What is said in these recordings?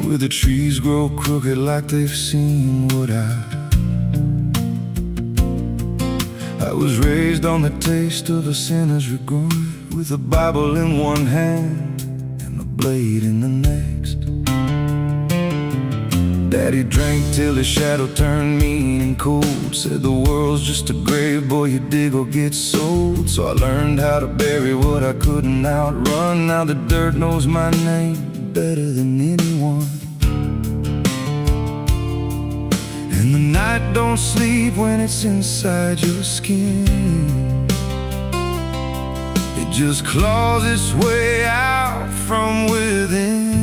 where the trees grow crooked like they've seen what I was raised on the taste of a sinner's regret, with a Bible in one hand and a blade in the next. Daddy drank till his shadow turned mean and cold, said the world's just a grave, boy, you dig or get sold. So I learned how to bury what I couldn't outrun. Now the dirt knows my name better than anyone. And the night don't sleep when it's inside your skin. It just claws its way out from within.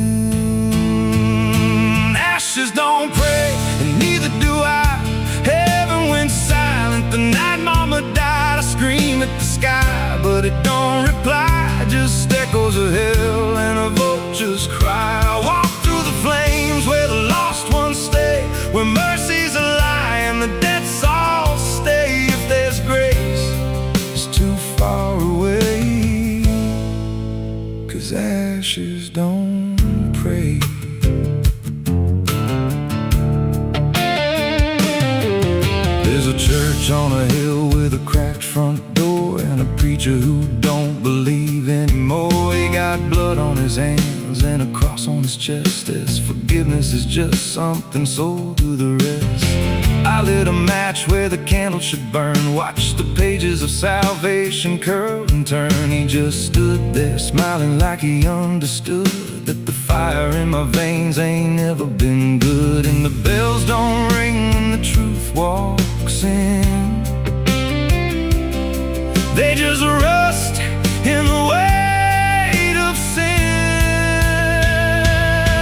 Ashes don't pray, and neither do I. Heaven went silent the night mama died. I scream at the sky, but it don't reply. Just echoes of hell and a vulture's cry. I walk through the flames where the lost ones stay, where mercy's a lie and the dead souls stay. If there's grace, it's too far away, 'cause ashes don't pray. There's a church on a hill with a cracked front door, and a preacher who don't believe anymore. He got blood on his hands and a cross on his chest, as forgiveness is just something sold to the rest. I lit a match where the candle should burn, watched the pages of salvation curl and turn. He just stood there smiling like he understood that the fire in my veins ain't never been good. And the bells don't ring when the truth walks in, they just rust in the weight of sin.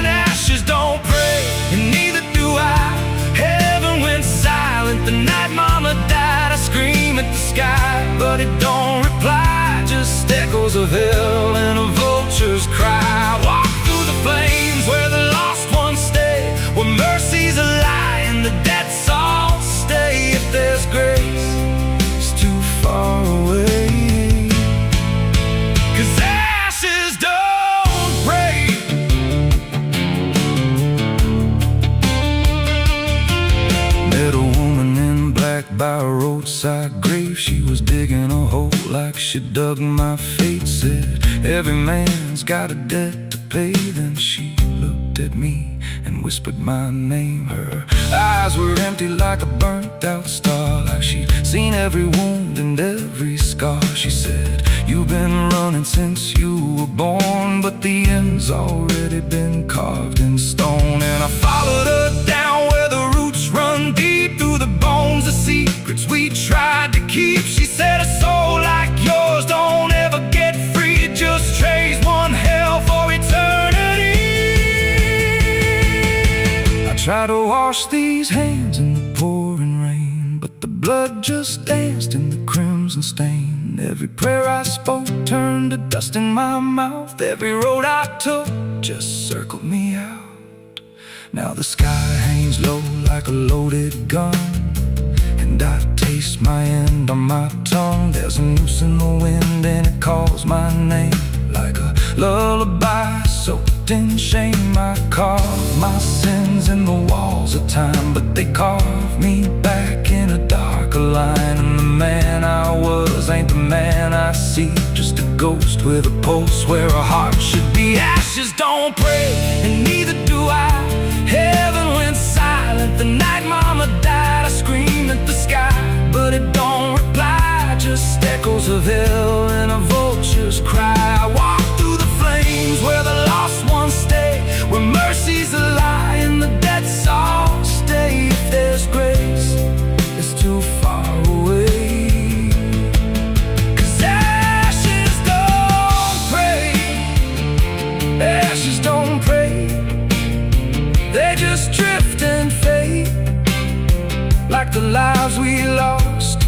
Ashes don't pray, and neither do I. Heaven went silent the night mama died. I scream at the sky, but it don't reply. Just echoes of hell and a vulture's cry. I walk through the flames where the lost ones stay, where mercy's a lie and the dead souls stay. If there's grace, it's too far away, 'cause ashes don't break. Met a woman in black by a roadside grave. She was digging a hole like she dug my fate. Said every man's got a debt to pay. Then she looked at me and whispered my name. Her eyes were empty like a burnt out star, like she'd seen every wound and every scar. She said, you've been running since you were born, but the end's already been carved in stone. And I followed her down where the roots run deep through the bones, the secrets we tried to keep. She said, a soul like yours don't ever get free. It just trades one hell for eternity. I try to wash these hands in the pouring rain, but the blood just danced in the crimson stain. Every prayer I spoke turned to dust in my mouth. Every road I took just circled me out. Now the sky hangs low like a loaded gun, and I taste my end on my tongue. There's a noose in the wind and it calls my name like a lullaby soaked in shame. I carve my sins in the walls of time, but they carve me back in a darker line. And the man I was ain't the man I see, just a ghost with a pulse where a heart should be. Ashes don't pray, and neither do I. Heaven went silent the night mama died. I scream at the sky, but it don't reply. Just echoes of hell and a vulture's cry. I walk through the flames where the lost ones stay, where mercy's a lie and the dead souls stay. If there's grace, it's too far away, 'cause ashes don't pray. Ashes don't pray, they just drift and fade, like the lives we lost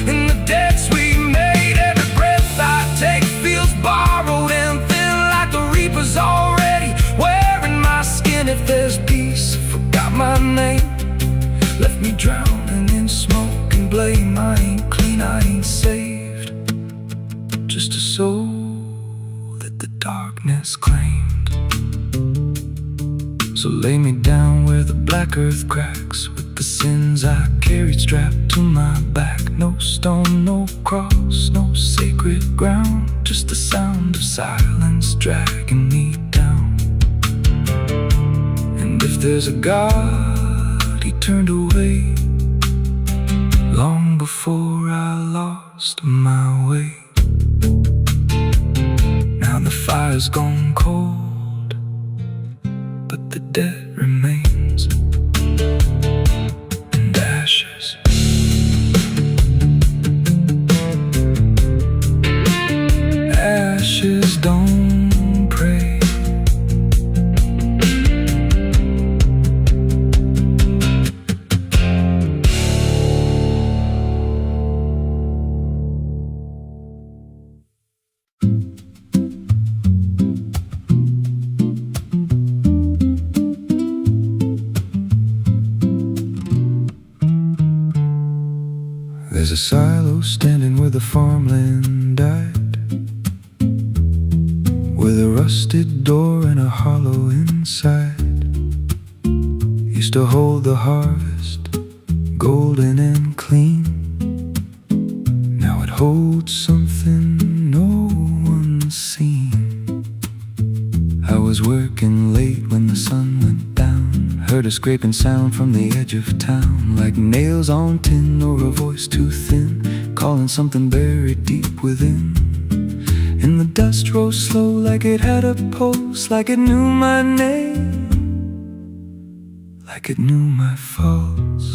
and the debts we made. Every breath I take feels borrowed and thin, like the reaper's already wearing my skin. If there's peace, I forgot my name, left me drowning in smoke and blame. I ain't clean, I ain't saved, just a soul that the darkness claimed. So lay me down where the black earth cracks, with the sins I carried strapped to my back. No stone, no cross, no sacred ground, just the sound of silence dragging me down. And if there's a God, He turned away long before I lost my way. Now the fire's gone cold, but the debt remains, and ashes. Ashes don't pray. There's a silo standing where the farmland died, with a rusted door and a hollow inside. Used to hold the harvest, golden and clean. Now it holds something no one's seen. I was working late when the sun went down, heard a scraping sound from the edge of town, like nails on tin or a voice too thin, calling something buried deep within. And the dust rose slow like it had a pulse, like it knew my name, like it knew my faults.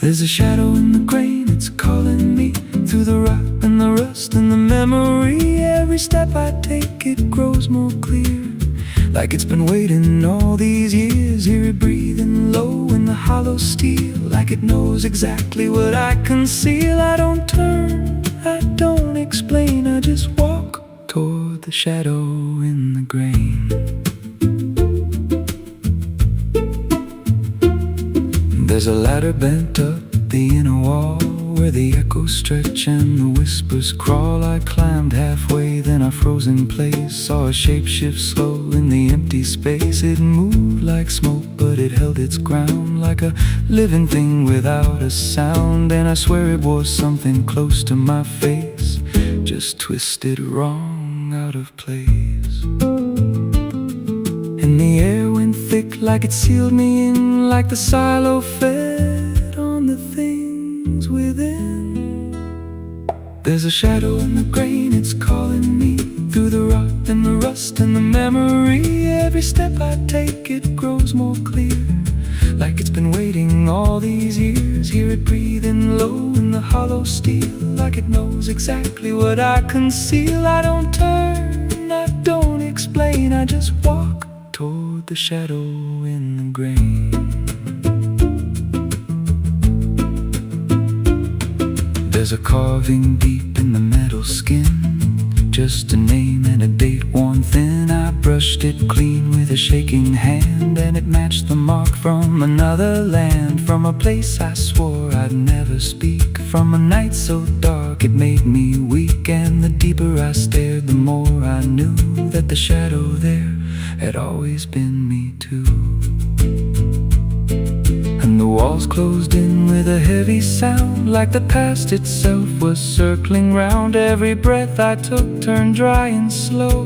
There's a shadow in the grain, it's calling me through the rot and the rust and the memory. Every step I take, it grows more clear, like it's been waiting all these years. Hear it breathing low in the hollow steel, like it knows exactly what I conceal. I don't turn, I don't explain, I just walk toward the shadow in the grain. There's a ladder bent up the inner wall, where the echoes stretch and the whispers crawl. I climbed halfway, then I froze in place, saw a shape shift slow in the empty space. It moved like smoke, but it held its ground, like a living thing without a sound. And I swear it was something close to my face, just twisted wrong, out of place. And the air went thick, like it sealed me in, like the silo fed on the things within. There's a shadow in the grain, it's calling me through the rot and the rust and the memory. Every step I take, it grows more clear, like it's been waiting all these years. Hear it breathing low in the hollow steel, like it knows exactly what I conceal. I don't turn, I don't explain, I just walk toward the shadow in the grain. There's a carving deep in the metal skin, just a name and a date worn thin. I brushed it clean with a shaking hand, and it matched the mark from another land, from a place I swore I'd never speak, from a night so dark it made me weak. And the deeper I stared, the more I knew that the shadow there had always been me too. And the walls closed in with a heavy sound, like the past itself was circling round. Every breath I took turned dry and slow,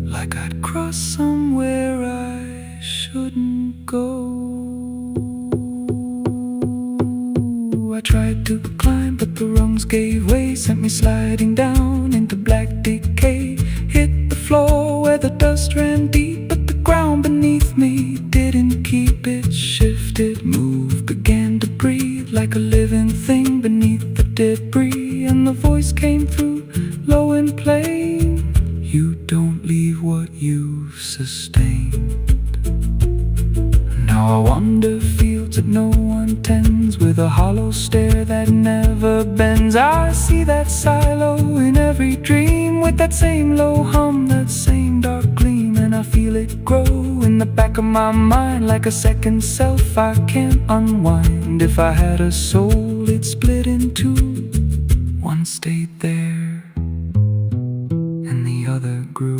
like I'd crossed somewhere I shouldn't go. I tried to climb, but the rungs gave way, sent me sliding down into black decay. Hit the floor where the dust ran deep, but the ground beneath me didn't keep. It shifted, moved, began to breathe, like a living thing beneath the debris. And the voice came through, low and plain: you don't leave what you've sustained. Now I wander fields that no one tends, with a hollow stare that never bends. I see that silo in every dream, with that same low hum, that same dark gleam. And I feel it grow in the back of my mind, like a second self I can't unwind. If I had a soul, it'd split in two. One stayed there, and the other grew.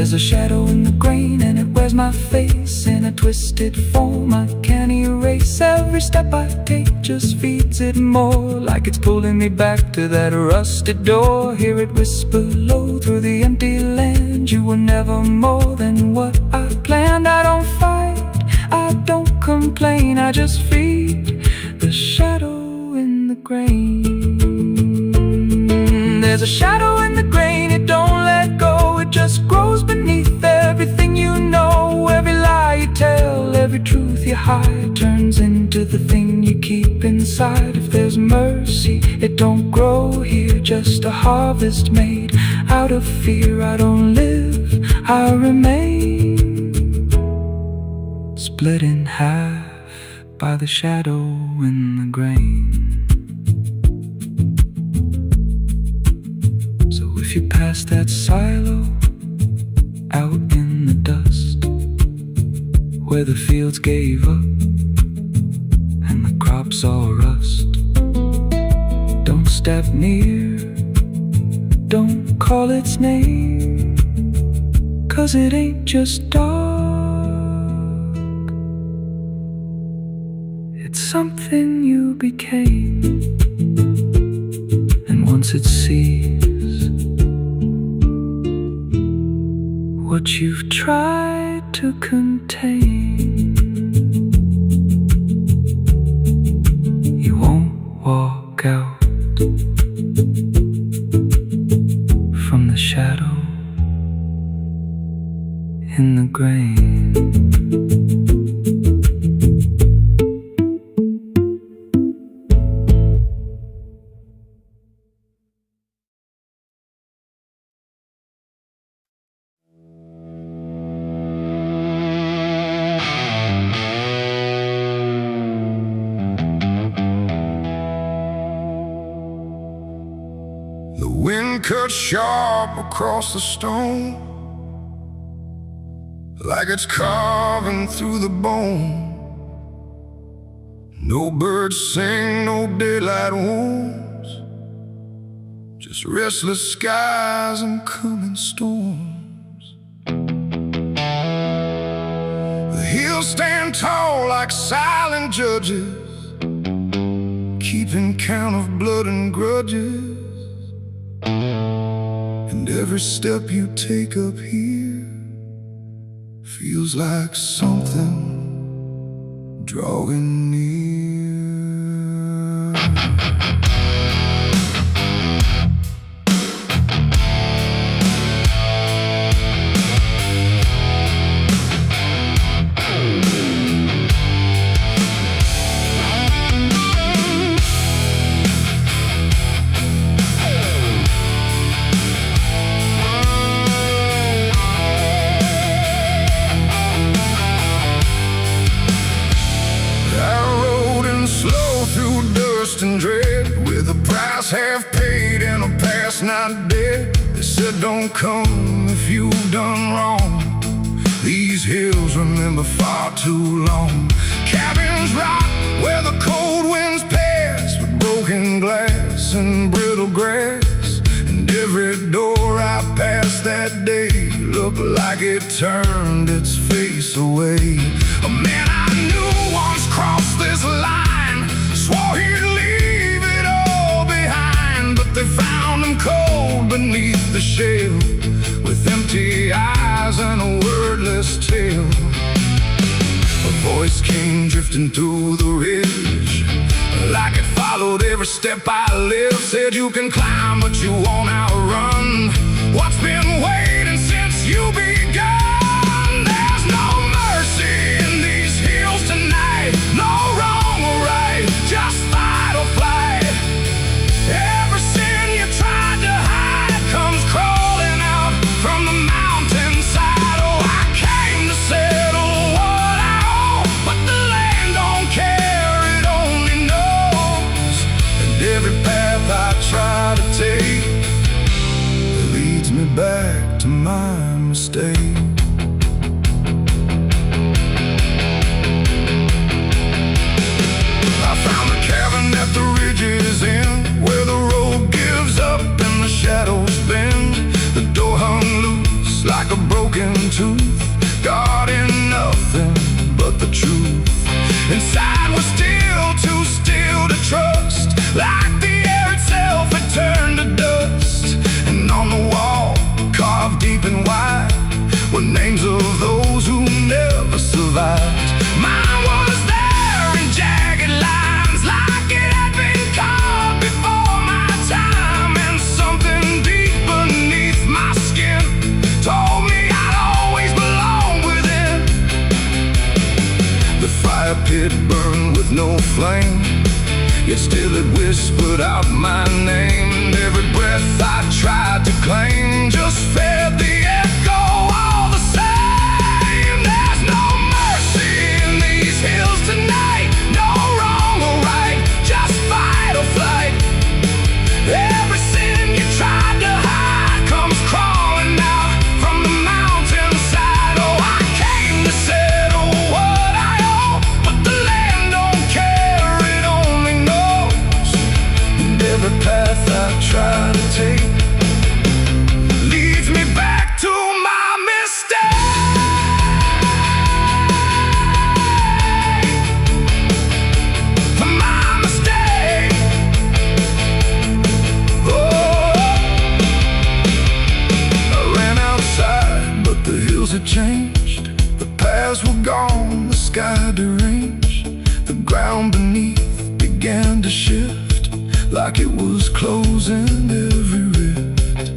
There's a shadow in the grain, and it wears my face in a twisted form I can't erase. Every step I take just feeds it more, like it's pulling me back to that rusted door. Hear it whisper low through the empty land, you were never more than what I planned. I don't fight, I don't complain, I just feed the shadow in the grain. There's a shadow in the grain, it don't let go, it just grows beneath everything you know. Every lie you tell, every truth you hide, turns into the thing you keep inside. If there's mercy, it don't grow here, just a harvest made out of fear. I don't live, I remain, split in half by the shadow in the grain. If you pass that silo out in the dust, where the fields gave up and the crops all rust, don't step near, don't call its name, 'cause it ain't just dark, it's something you became. And once it sees what you've tried to contain, you won't walk out from the shadow in the grain. The wind cuts sharp across the stone, like it's carving through the bone. No birds sing, no daylight wounds, just restless skies and coming storms. The hills stand tall like silent judges, keeping count of blood and grudges. And every step you take up here feels like something drawing near. And dread, with a price half paid and a past not dead. They said don't come if you've done wrong. These hills remember far too long. Cabins rock where the cold winds pass, with broken glass and brittle grass. And every door I passed that day looked like it turned its face away. A man I knew once crossed this line, swore he'd leave it all behind, but they found him cold beneath the shell, with empty eyes and a wordless tale. A voice came drifting through the ridge, like it followed every step I lived. Said you can climb, but you won't outrun what's been waiting since you begun. There's no mercy in these hills tonight, no wrong or right, just fight or flight. Every sin you tried to hide comes crawling out from the mountainside. Oh, I came to settle what I owe, but the land don't care, it only knows. And every path I try to take leads me back to my mistake. I found a cabin at the ridge's end, where the road gives up and the shadows bend. The door hung loose like a a broken tooth, guarding nothing but the truth. Inside was still too still to trust, like the air itself had turned to dust. And on the wall, carved deep and wide, were names of those who never survived. Mine was there in jagged lines, like it had been carved before my time. And something deep beneath my skin told me I'd always belong within. The fire pit burned with no flame, yet still it whispered out my name. And every breath I tried to claim just fed the echo all the same. There's no mercy in these hills tonight, no wrong or right, just fight or flight. Every sin you tried to hide comes crawling out from the mountainside. Oh, I came to settle what I owe, but the land don't care, it only knows. And every path I try to take leads me back to my mistake. My mistake. Oh, I ran outside, but the hills had changed. The paths were gone, the sky deranged. The ground beneath began to shift, like it was closing every rift.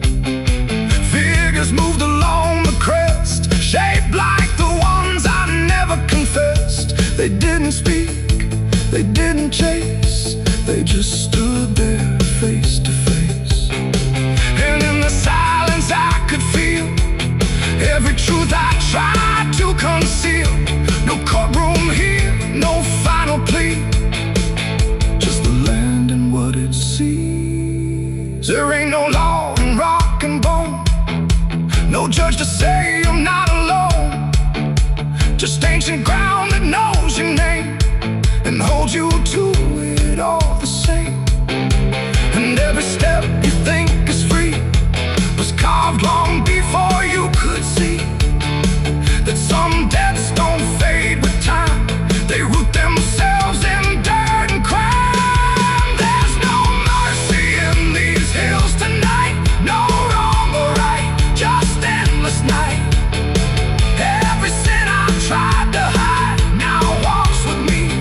Figures moved along the crest, shaped like the ones I never confessed. They didn't speak, they didn't chase, they just stood there face to face. And in the silence I could feel every truth I tried to conceal. No courtroom here, no final plea, just the land and what it sees. There ain't no law in rock and bone, no judge to say I'm not alone, just ancient ground that knows your name and holds you to it all the same. And every step you think is free was carved long before you could see that some debts don't fade with time, they root themselves in dirt and crime. There's no mercy in these hills tonight, no wrong or right, just endless night. Every sin I tried to hide now walks with me,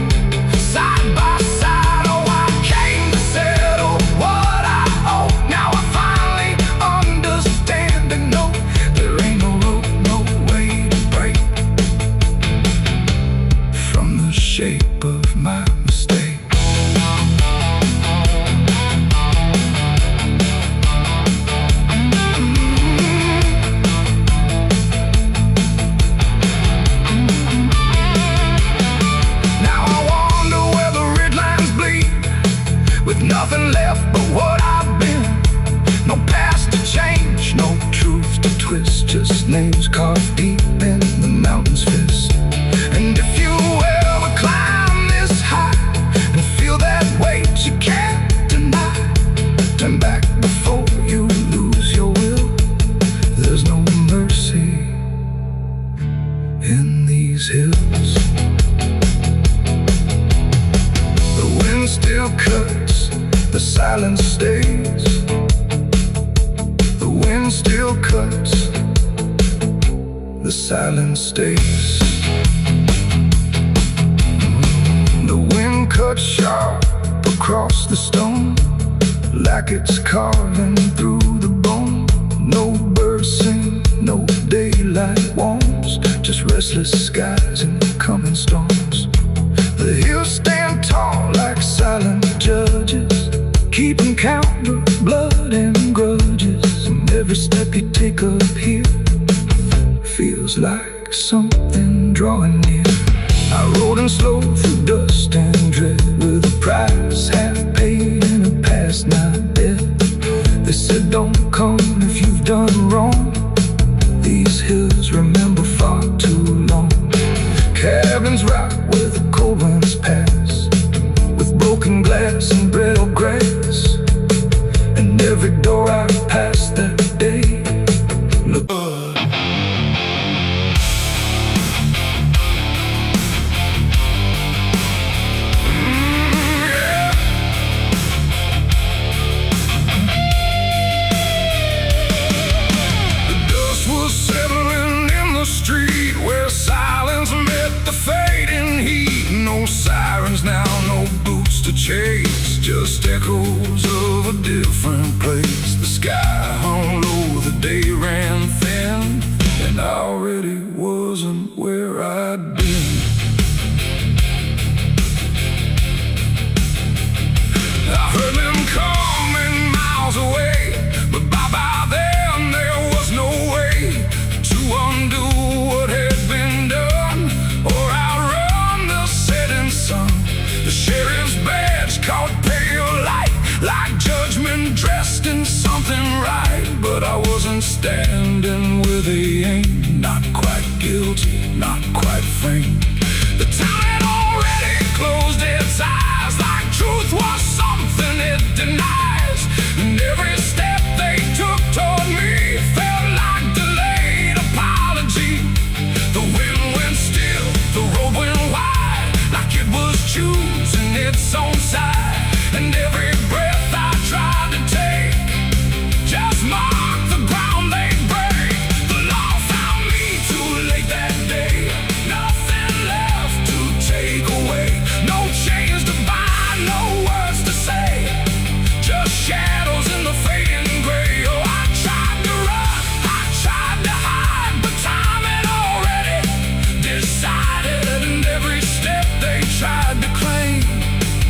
side by side. Oh, I came to settle what I owe. Now I finally understand and know there ain't no rope, no way to break from the shape of my mistake. Now I wonder where the red lines bleed, with nothing left but what I've been. No past to change, no truth to twist, just names carved deep in the mountain's fist. And if you ever climb this high and feel that weight you can't deny, turn back before you lose your will. There's no mercy in these hills. The wind still cuts, the silence stays. The wind still cuts, the silence stays. The wind cuts sharp across the stone, like it's carving through the bone. No birds sing, no daylight warms, just restless skies and coming storms. The hills stand tall like silent judges, keeping count of blood and grudges. And every step you take up here feels like something drawing near. I rode in slow through dust and dread, with a price half paid and a past not dead. They said don't come if you've done wrong, these hills remember far too long. Cabins rock where the cold winds pass, with broken glass and brittle grass. And every door I've passed that day looked good. to chase, just echoes of a different place. The sky hung low, the day ran thin, and I already wasn't where I'd been. I heard them coming miles away, but by then there was no way to undo what had been done or outrun the setting sun. The sheriff's badge caught pale light, like judgment dressed in something right. But I wasn't standing where they aimed, not quite guilty, not quite framed. The town had already closed its eyes, like truth was something it denies. And every step they took toward me felt like delayed apology. The wind went still, the road went wide, like it was choosing its own side. And every breath I tried to take just marked the ground they break. The law found me too late that day, nothing left to take away. No chains to bind, no words to say, just shadows in the fading gray. Oh, I tried to run, I tried to hide, but time had already decided. And every step they tried to claim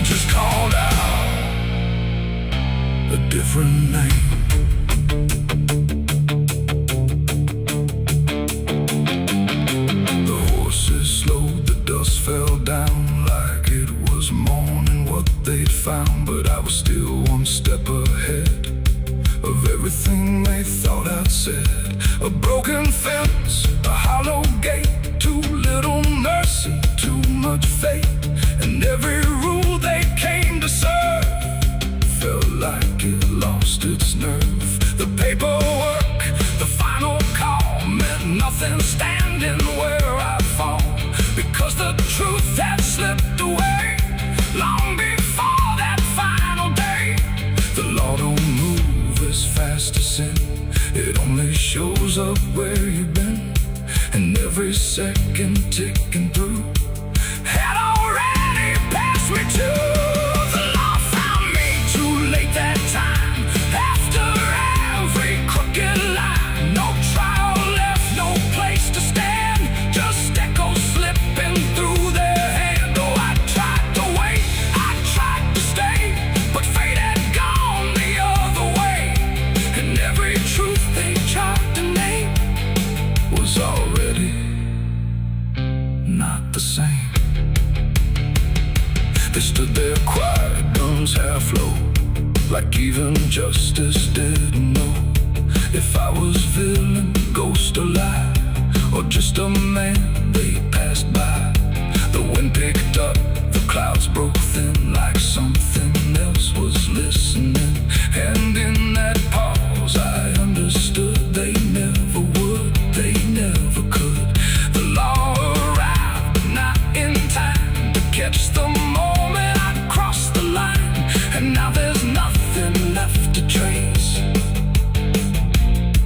just called out a different name. The horses slowed, the dust fell down like it was morning what they'd found. But I was still one step ahead of everything they thought I'd said. A broken fence, a hollow gate, too little mercy, too much fate. And every rule they came to serve felt like it lost its nerve. The paperwork, the final call, meant nothing standing where I fall, because the truth had slipped away long before that final day. The law don't move as fast as sin, it only shows up where you've been. And every second ticking through had already passed me too. The law found me too late that time, after every crooked line. No trial left, no place to stand, just echoes slipping through their hand. Oh, I tried to wait, I tried to stay, but fate had gone the other way. And every truth they tried to name was already not the same. They stood there quiet, guns half low, like even justice didn't know if I was villain, ghost or lie, or just a man they passed by. The wind picked up, the clouds broke thin, like something else was listening. And in that pause I understood they never would, they never could. The law arrived, but not in time to catch the moment I crossed the line. And now there's nothing left to trace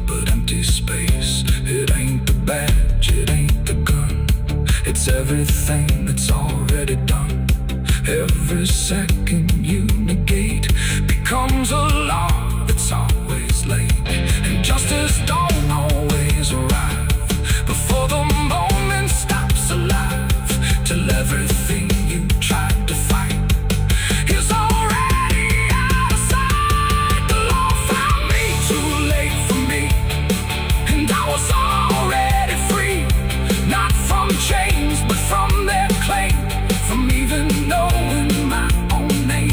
but empty space. It ain't the badge, it ain't the gun, it's everything that's already done. Every second you negate becomes a law that's always late. And justice don't always arrive before the moment stops alive, till everything you tried to fight is already out of sight. The law found me too late for me, and I was already free, not from chains but from their claim, from even knowing my own name.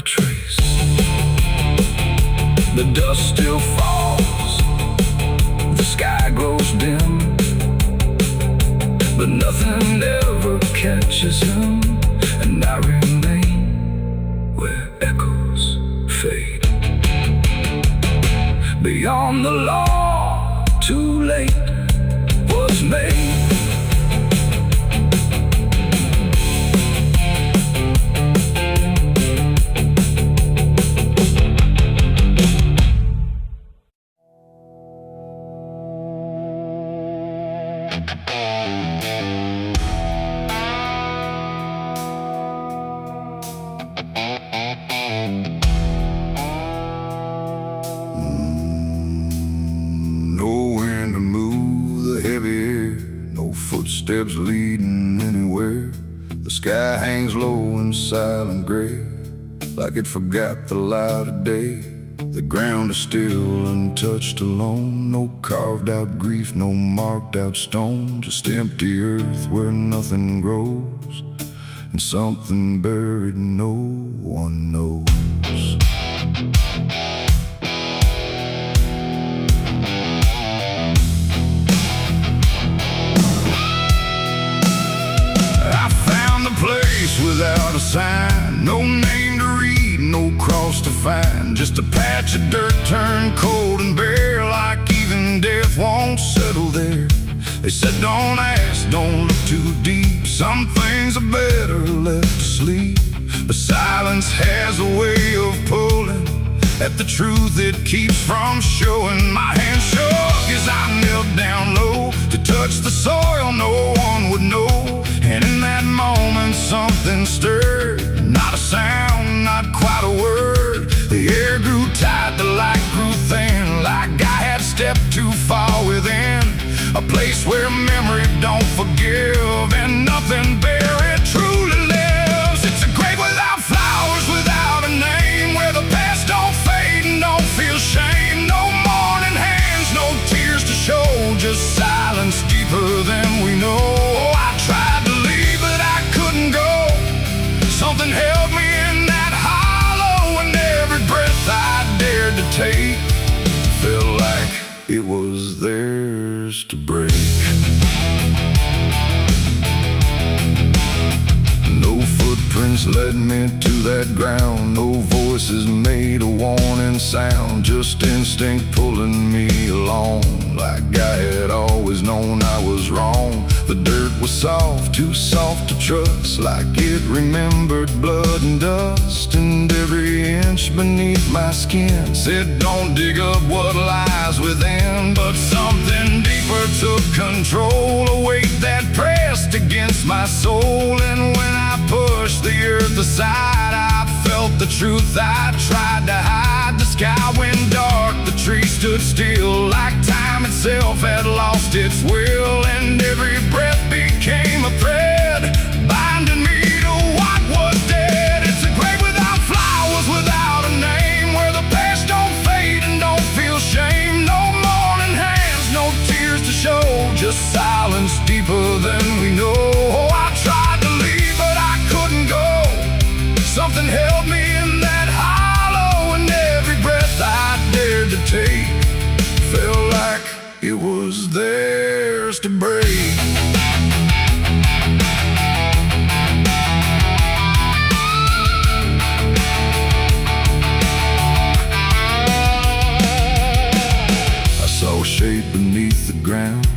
a trace. The dust still falls, the sky grows dim, but nothing ever catches him, and I remain where echoes fade. Beyond the law, too late was made. Nowhere to move the heavy air, no footsteps leading anywhere. The sky hangs low in silent gray, like it forgot the light of day. The ground is still untouched alone, no carved out grief, no marked out stone, just empty earth where nothing grows, and something buried no one knows. Without a sign, no name to read, no cross to find, just a patch of dirt turned cold and bare, like even death won't settle there. They said don't ask, don't look too deep, some things are better left to sleep. But silence has a way of pulling at the truth it keeps from showing. My hand shook as I knelt down low to touch the soil no one would know. And in that moment something stirred, not a sound, not quite a word. The air grew tight, the light grew thin, like I had stepped too far within a place where memory don't forgive and nothing buried truly lives. It's a grave without flowers, without a name, where the past don't fade and don't feel shame. No mourning hands, no tears to show, just silence deeper than we know. I tried to leave, but I couldn't go. Something held me in that hollow, and every breath I dared to take felt like it was theirs to break. No footprints led me to that ground, no voices made a warning sound, just instinct pulling me along, like I had always known I was wrong. The dirt was soft, too soft to trust, like it remembered blood and dust, and every inch beneath my skin said don't dig up what lies within. But something deeper took control, a weight that pressed against my soul, and when I pushed the earth aside, I felt the truth I tried to hide. The sky went dark, the trees stood still, like time itself had lost its will, and every breath became a thread, binding me to what was dead. It's a grave without flowers, without a name, where the past don't fade and don't feel shame. No mourning hands, no tears to show, just silence deeper than we know. I tried to leave, but I couldn't go. Something held me in that hollow, and every breath I dared to take felt like it was theirs to break. I saw a shape beneath the ground,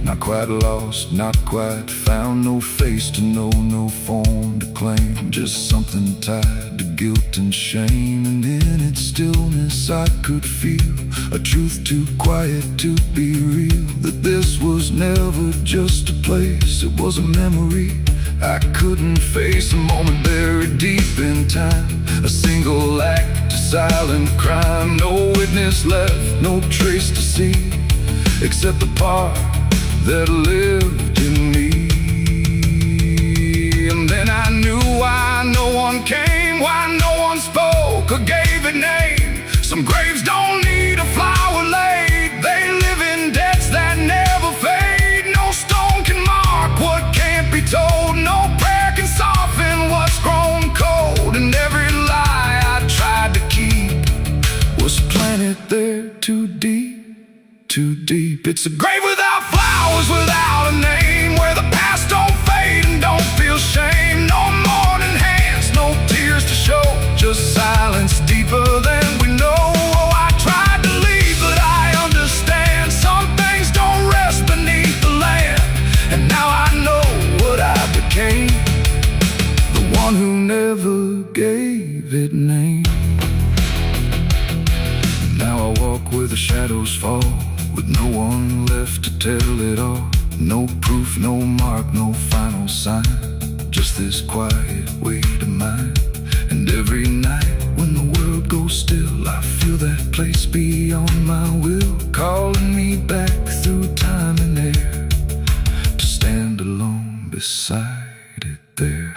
not quite lost, not quite found, no face to know, no form to claim, just something tied to guilt and shame. And in its stillness I could feel a truth too quiet to be real, that this was never just a place, it was a memory I couldn't face, a moment buried deep in time, a single act, a silent crime, no witness left, no trace to see, except the part that lived in me. And then I knew why no one came, why no one spoke or gave it name. Some graves don't need a flower laid, they live in debts that never fade. No stone can mark what can't be told, no prayer can soften what's grown cold, and every lie deep. It's a grave without flowers, without a name, where the past don't fade and don't feel shame. No mourning hands, no tears to show, just silence deeper than we know. Oh, I tried to leave, but I understand some things don't rest beneath the land. And now I know what I became, the one who never gave it name. Now I walk where the shadows fall, with no one left to tell it all. No proof, no mark, no final sign, just this quiet weight of mine. And every night when the world goes still, I feel that place beyond my will, calling me back through time and air, to stand alone beside it there.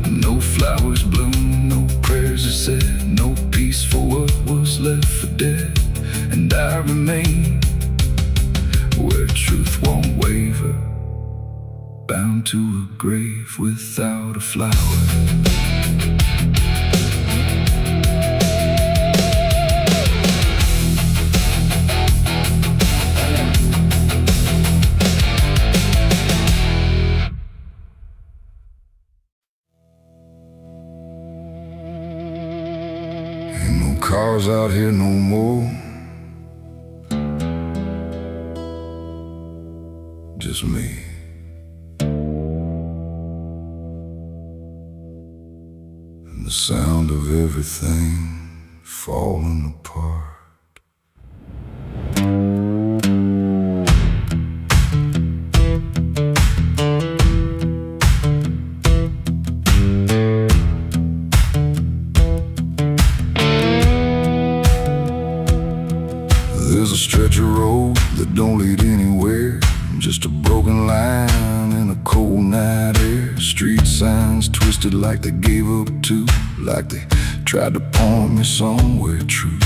No flowers bloom, no prayers are said, no peace for what was left for dead. And I remain where truth won't waver, bound to a grave without a flower. Ain't no cars out here no more, just me. And the sound of everything falling apart. There's a stretch of road that don't lead anywhere, just a broken line in a cold night air. Street signs twisted like they gave up too, like they tried to point me somewhere true.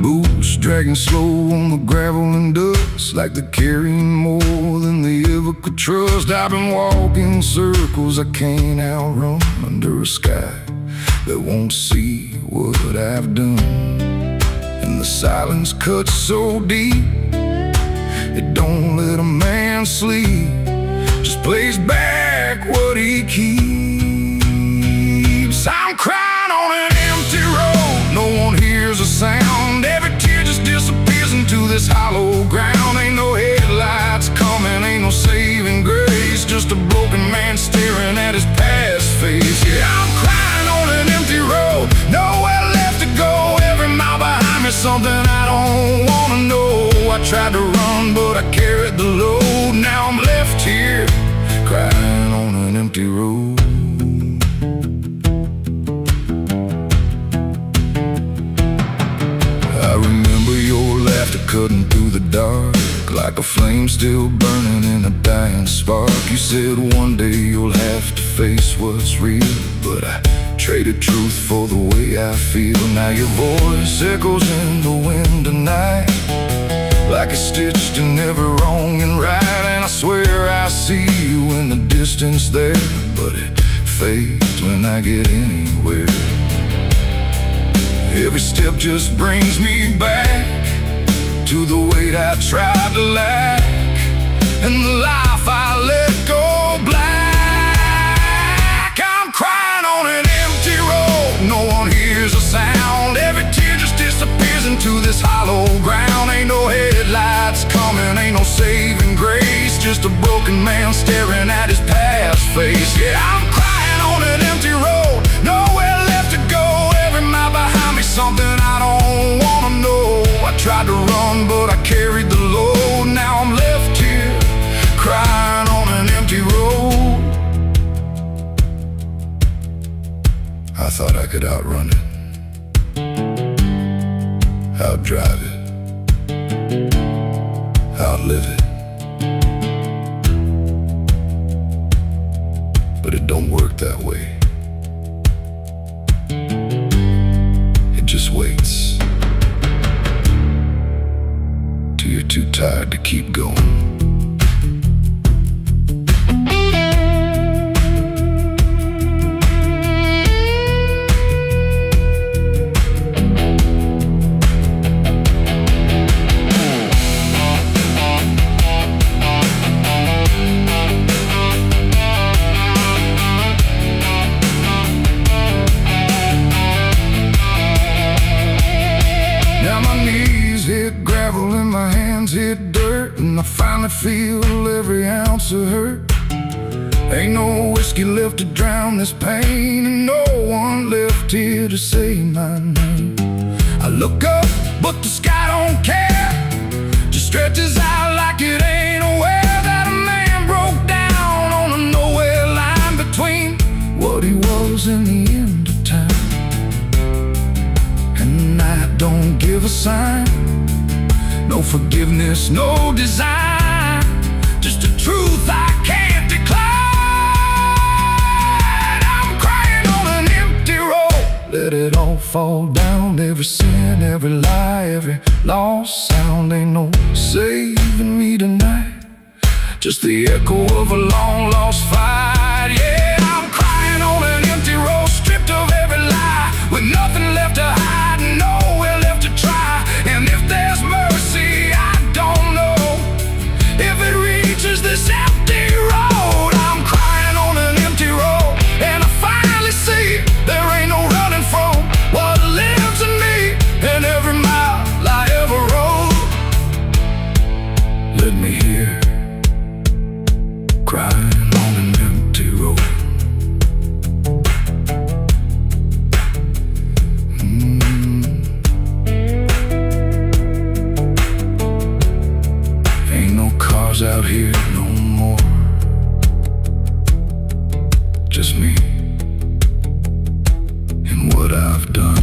Boots dragging slow on the gravel and dust, like they're carrying more than they ever could trust. I've been walking circles I can't outrun, under a sky that won't see what I've done. And the silence cuts so deep, it don't let a man sleep, just plays back what he keeps. I'm crying on an empty road, no one hears a sound. Every tear just disappears into this hollow ground. Ain't no headlights coming, ain't no saving grace, just a broken man staring at his past face. Yeah, I'm crying on an empty road, nowhere left to go. Every mile behind me, something I don't wanna know. I tried to run, but I carried the load. Now I'm left here, crying on an empty road. I remember your laughter cutting through the dark, like a flame still burning in a dying spark. You said one day you'll have to face what's real, but I traded truth for the way I feel. Now your voice echoes in the wind tonight, like it's stitched in every wrong and right. And I swear I see you in the distance there, but it fades when I get anywhere. Every step just brings me back to the weight I tried to lack, and the life I let go black. I'm crying on an empty road, no one hears a sound. Every tear just disappears into this hollow ground. Ain't no headlights coming, ain't no saving grace, just a broken man staring at his past face. Yeah, I'm crying on an empty road, nowhere left to go. Every mile behind me, something I don't wanna know. I tried to run, but I carried the load. Now I'm left here, crying on an empty road. I thought I could outrun it, outdrive it, outlive it, but it don't work that way. It just waits till you're too tired to keep going. hands hit dirt, and I finally feel every ounce of hurt. Ain't no whiskey left to drown this pain, and no one left here to say my name. I look up, but the sky don't care, just stretches out like it ain't aware that a man broke down on a nowhere line between what he was and the end of time. And I don't give a sign, no forgiveness, no design, just a truth I can't decline. I'm crying on an empty road, let it all fall down. Every sin, every lie, every lost sound. Ain't no saving me tonight, just the echo of a long lost fight. Yeah, I'm crying on an empty road, stripped of every lie, with nothing left to hide and nowhere left to try. And if there's mercy, I don't know if it reaches this empty road. I'm crying on an empty road, and I finally see there ain't no running from what lives in me and every mile I ever rode. Let me hear crying on an empty road. Ain't no cars out here no more, just me and what I've done.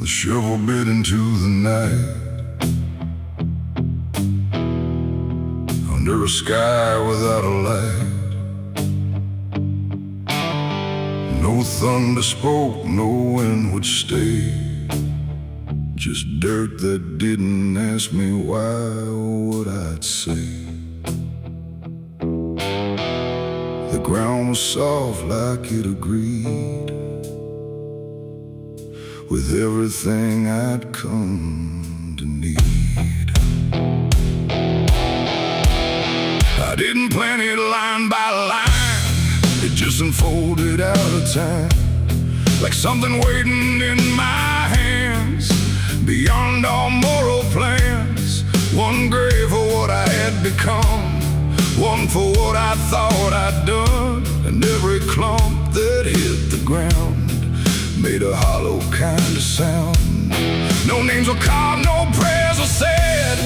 The shovel bit into the night, under a sky without a light. No thunder spoke, no wind would stay, just dirt that didn't ask me why or what I'd say. The ground was soft like it agreed with everything I'd come to need. I didn't plan it line by line, it just unfolded out of time, like something waiting in my hands, beyond all moral plans. One grave for what I had become, one for what I thought I'd done, and every clump that hit the ground made a hollow kind of sound. No names were carved, no prayers were said,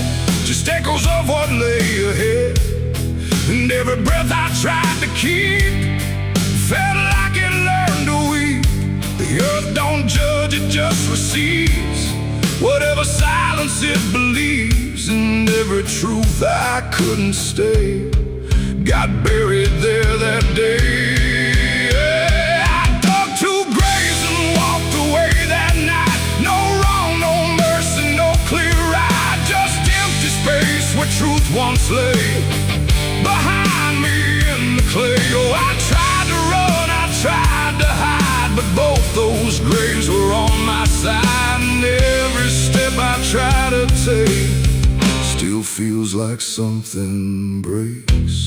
just echoes of what lay ahead. And every breath I tried to keep felt like it learned to weep. The earth don't judge, it just receives whatever silence it believes. And every truth I couldn't stay got buried there that day. Where truth once lay behind me in the clay. Oh, I tried to run, I tried to hide, but both those graves were on my side. And every step I try to take still feels like something breaks.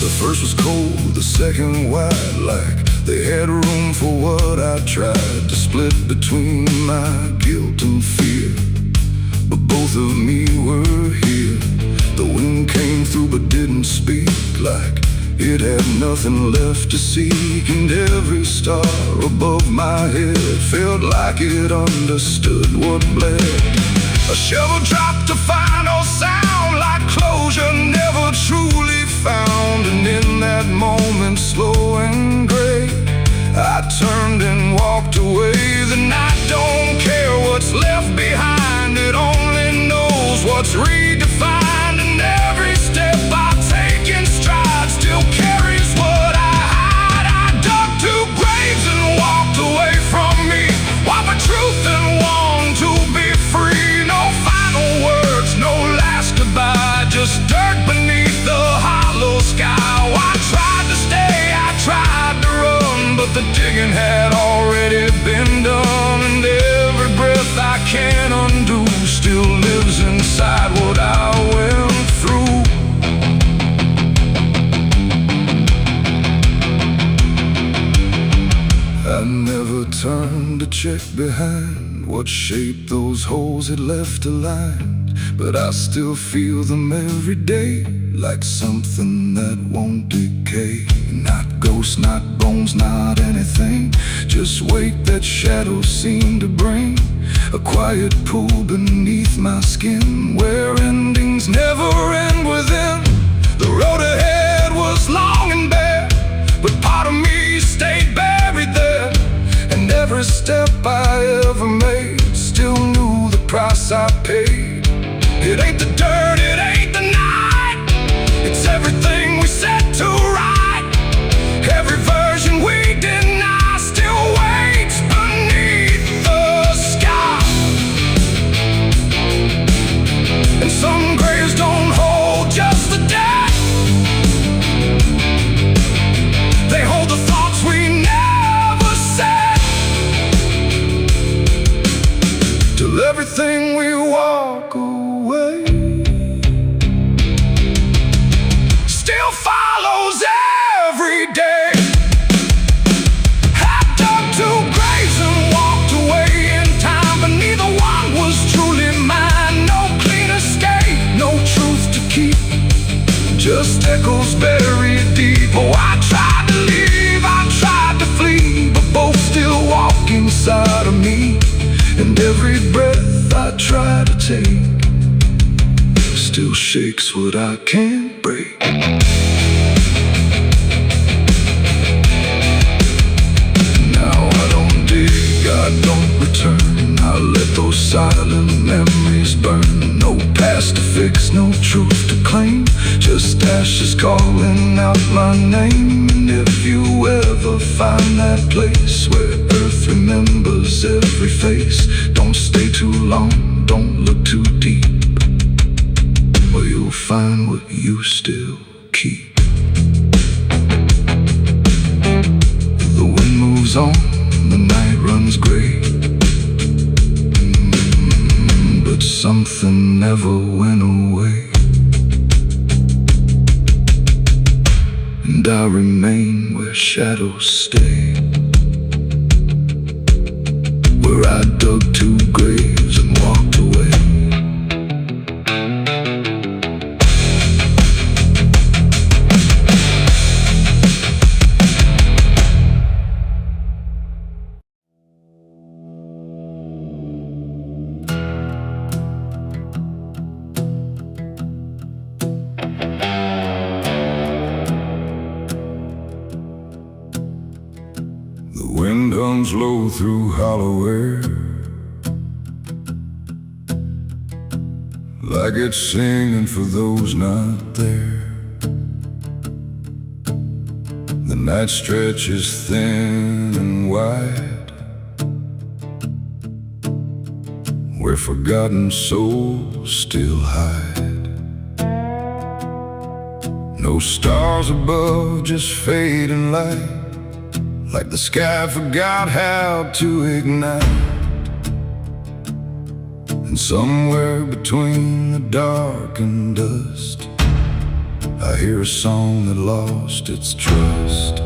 The first was cold, the second wide, like they had room for what I tried to split between my guilt and fear. But both of me were here. The wind came through but didn't speak, like It had nothing left to seek, and every star above my head felt like it understood what bled. A shovel dropped a final sound, like closure never truly found. And in that moment, slow and gray, I turned and walked away. The night don't care what's left behind, it only knows what's redefined. And every step I take in stride still carries what I hide. I dug two graves and walked away from me, while my truth and want to be free. No final words, no last goodbye, just dirt beneath the hollow sky. I tried to stay, I tried to run, but the digging had already been done. And every breath I can't undo still lives inside what I went through. I never turned to check behind what shape those holes had left aligned, but I still feel them every day, like something that won't decay. Not ghosts, not bones, not anything, just weight that shadows seem to bring. A quiet pool beneath my skin, where endings never end within. The road ahead was long and bare, but part of me stayed buried there. And every step I ever made still knew the price I paid. It ain't the dirt, it ain't the night, it's everything we set to right. Every version we deny still waits beneath the sky. And some graves don't hold just the dead, they hold the thoughts we never said. Till everything we walk away still follows every day. I dug two graves and walked away in time, but neither one was truly mine. No clean escape, no truth to keep, just echoes buried deep. Oh, I tried to leave, I tried to flee, but both still walk inside of me. And every breath I try to take still shakes what I can't break. Now I don't dig, I don't return, I let those silent memories burn. No past to fix, no truth to claim, just ashes calling out my name. And if you ever find that place where earth remembers every face, don't stay too long, don't look too deep, or you'll find what you still keep. The wind moves on, the night runs gray, but something never went away. And I remain where shadows stay, where I dug two graves and walked away. The wind hums low through hollow air, like it's singing for those not there. The night stretches thin and wide, where forgotten souls still hide. No stars above, just fading light, like the sky forgot how to ignite. And somewhere between the dark and dust, I hear a song that lost its trust.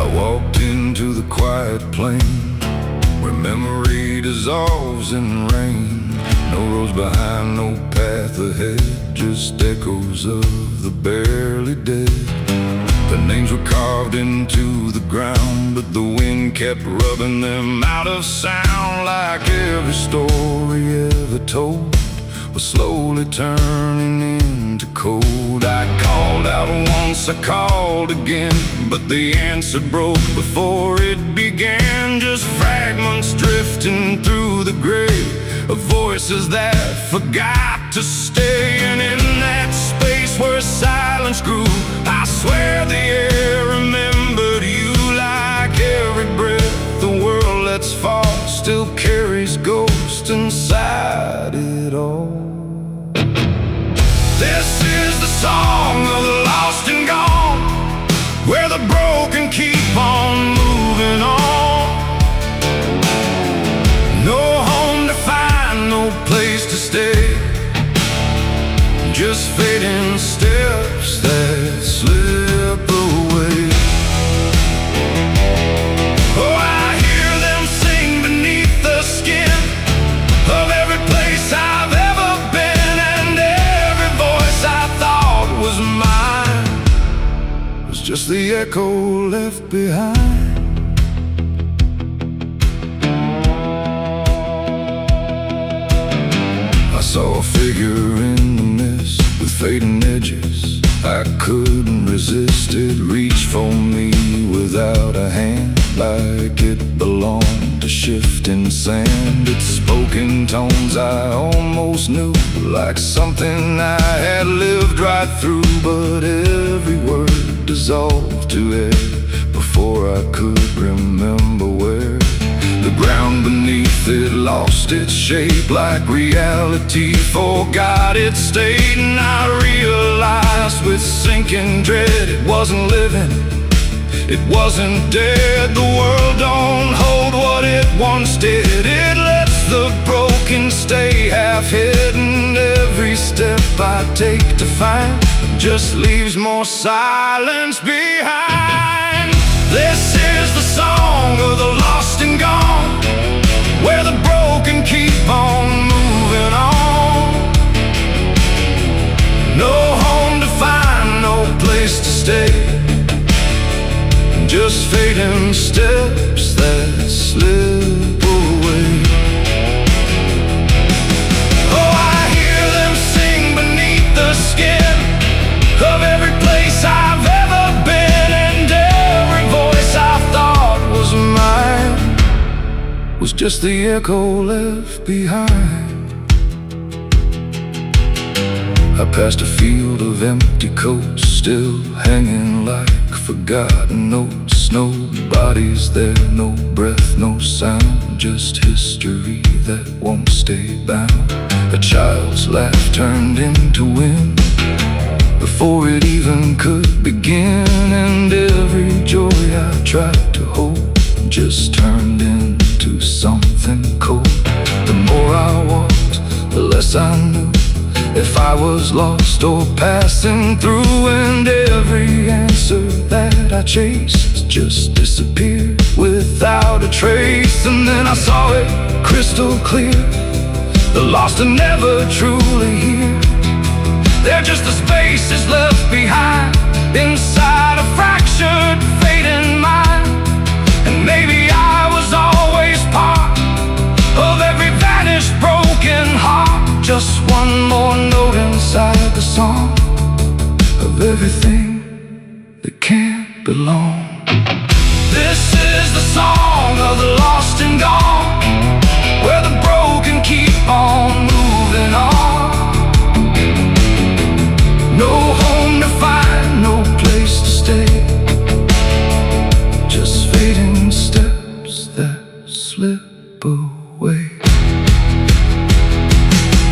I walked into the quiet plain, where memory dissolves in rain. No roads behind, no path ahead, just echoes of the barely dead. The names were carved into the ground, but the wind kept rubbing them out of sound. Like every story ever told was slowly turning into cold. I called out once, I called again, but the answer broke before it began. Just fragments drifting through the grave of voices that forgot to stay. And in that space where silence grew, I swear the air remembered you. Like every breath the world lets fall still carries ghosts inside it all. This is the song of the lost and gone, where the broken keep on moving on. No home to find, no place to stay, just fading steps that slip away. Oh, I hear them sing beneath the skin of every place I've ever been, and every voice I thought was mine was just the echo left behind. I saw a figure in the mist with fading edges. I couldn't resist it, reached for me without a hand, like it belonged to shifting sand. It spoke in tones I almost knew, like something I had lived right through. But every word dissolved to air before I could remember where. The ground beneath it lost its shape, like reality forgot its state. And I realized with sinking dread, it wasn't living, it wasn't dead. The world don't hold what it once did. It lets the broken stay half hidden. Every step I take to find just leaves more silence behind. This is the song of the lost and gone, where the broken keep on moving on. No home to find, no place to stay, just fading steps that slip away. Oh, I hear them sing beneath the skin of every place I've ever been, and every voice I thought was mine was just the echo left behind. I passed a field of empty coats, still hanging like forgotten notes. No bodies there, no breath, no sound, just history that won't stay bound. A child's laugh turned into wind before it even could begin, and every joy I tried to hold just turned into something cold. The more I walked, the less I knew if I was lost or passing through, and every answer that I chased just disappeared without a trace. And then I saw it crystal clear, the lost are never truly here. They're just the spaces left behind inside a fractured, fading mind. And maybe I was always part of every vanished, broken heart, just one more note inside the song of everything that can't belong. This is the song of the lost and gone, where the broken keep on moving on. No home to find, no place to stay, just fading steps that slip away.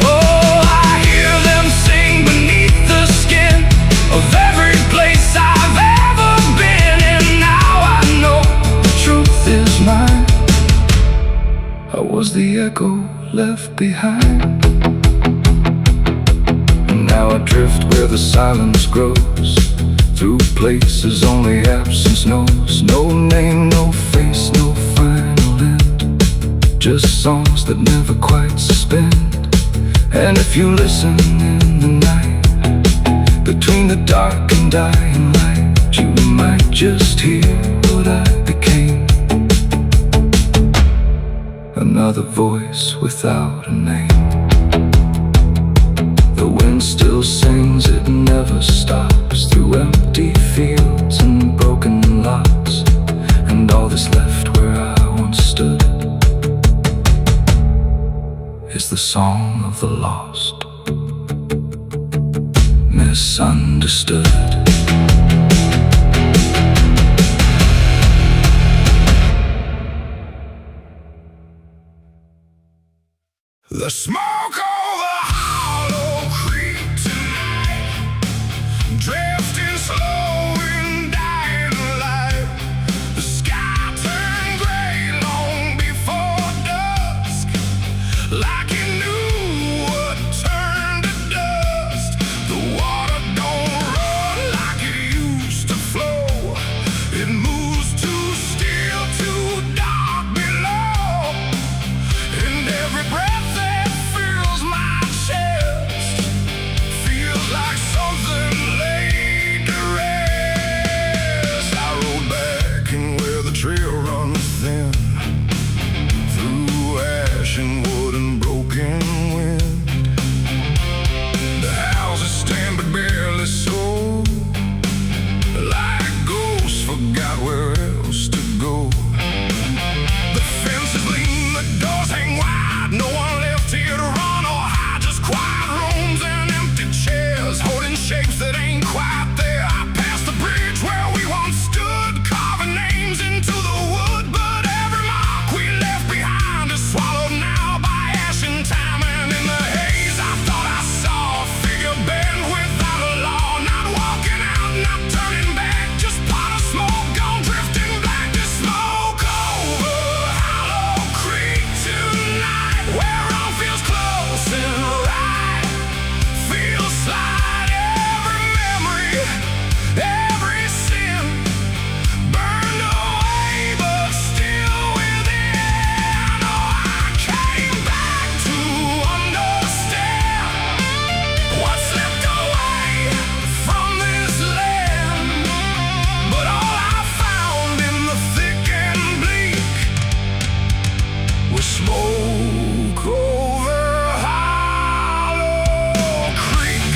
Oh, I hear them sing beneath the skin of every place I've ever been, and now I know the truth is mine. I was the echo left behind. Now I drift where the silence grows, through places only absence knows. No name, no face, no final end, just songs that never quite suspend. And if you listen in the night, between the dark and dying light, you might just hear what I became. Another voice without a name. The wind still sings, it never stops, through empty fields and broken lots, and all that's left where I once stood is the song of the lost, misunderstood. The smoke over Hollow Creek tonight, drifting slow in dying light. The sky turned gray long before dusk, like it knew what turned to dust. The water don't run like it used to flow. It moves too still, too dark below. And every breath like something laid to rest. I rode back in where the trail runs thin, through ash and wood and broken wind. The houses stand but barely so, like ghosts forgot where else to go. The fences lean, the doors hang wide, no one left here to run or hide, just quiet rooms and empty chairs, holding shapes that ain't quite there. I passed the bridge where we once stood, carving names into the wood, but every mark we left behind is swallowed now by ash and time. And in the haze I thought I saw a figure bend without a law, not walking out, not turning back, just pot of smoke gone drifting black. To smoke over Hollow Creek tonight, where all feels close and right, feels like every memory, every sin burned away but still within. Oh, I came back to understand what's left away from this land, but all I found in the thick and bleak was smoke over Hollow Creek.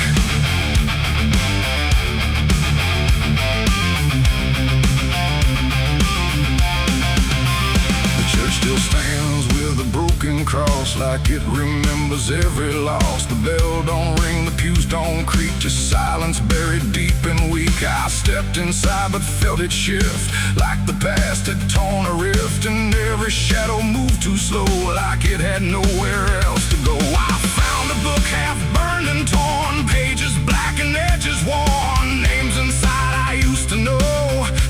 The church still stands with a broken cross, like it remembers every loss. The bell don't ring, the pews don't creak, just silence buried deep and weak. I stepped inside but felt it shift, like the past had torn a rift, and every shadow moved too slow, like it had nowhere else to go. I found a book half burned and torn, pages black and edges worn, names inside I used to know,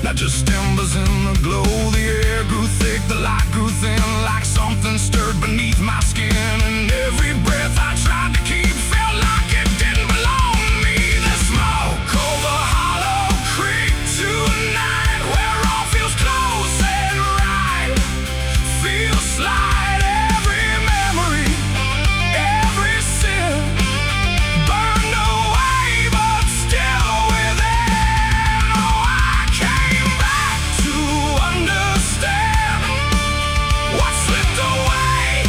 not just embers in the glow. The air grew thick, the light grew thin, like something stirred beneath my skin, and every breath I tried to keep felt like it didn't belong to me. The smoke over Hollow Creek tonight, where all feels close and right, feels like every memory, every sin burned away but still within. Oh, I came back to understand what's slipped away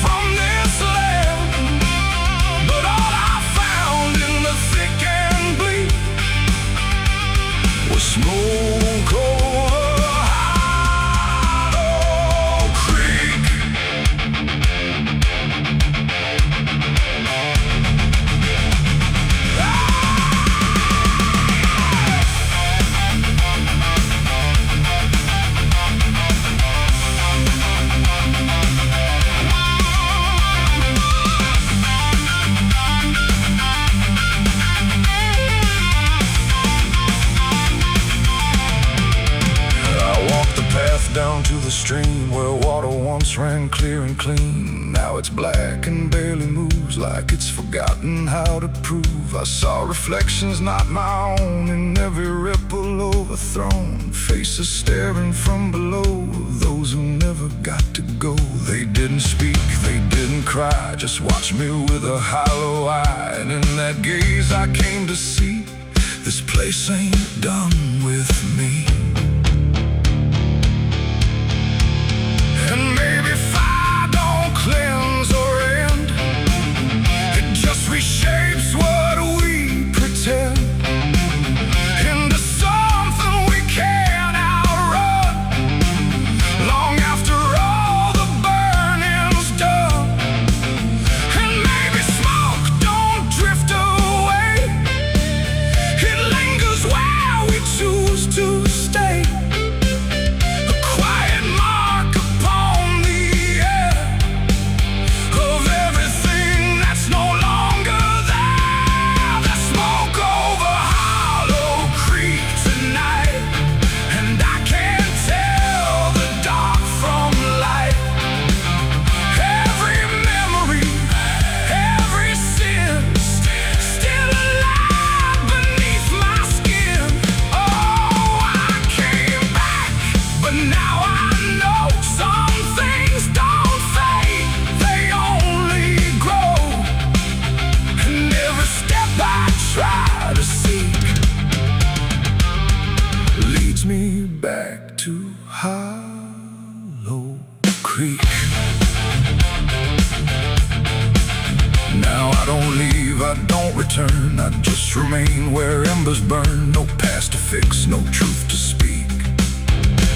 from this land, but all I found in the thick and bleak was smoke over Hollow Creek. Down to the stream where water once ran clear and clean. Now it's black and barely moves, like it's forgotten how to prove. I saw reflections not my own in every ripple overthrown, faces staring from below, those who never got to go. They didn't speak, they didn't cry, just watched me with a hollow eye. And in that gaze I came to see, this place ain't done with me. And maybe fire don't cleanse or end, it just reshapes what we pretend into something we can't outrun. Long after all the burning's done, and maybe smoke don't drift away, it lingers where we choose to stay. A quiet mark upon the air of everything that's no longer there. There's smoke over Hollow Creek tonight, and I can't tell the dark from light. Every memory, every sin, still alive beneath my skin. Oh, I came back, but now I know some things don't fade, they only grow. And every step I try to seek leads me back to Hollow Creek. Now I don't leave, I don't return, I just remain where embers burn. No past to fix, no truth to speak,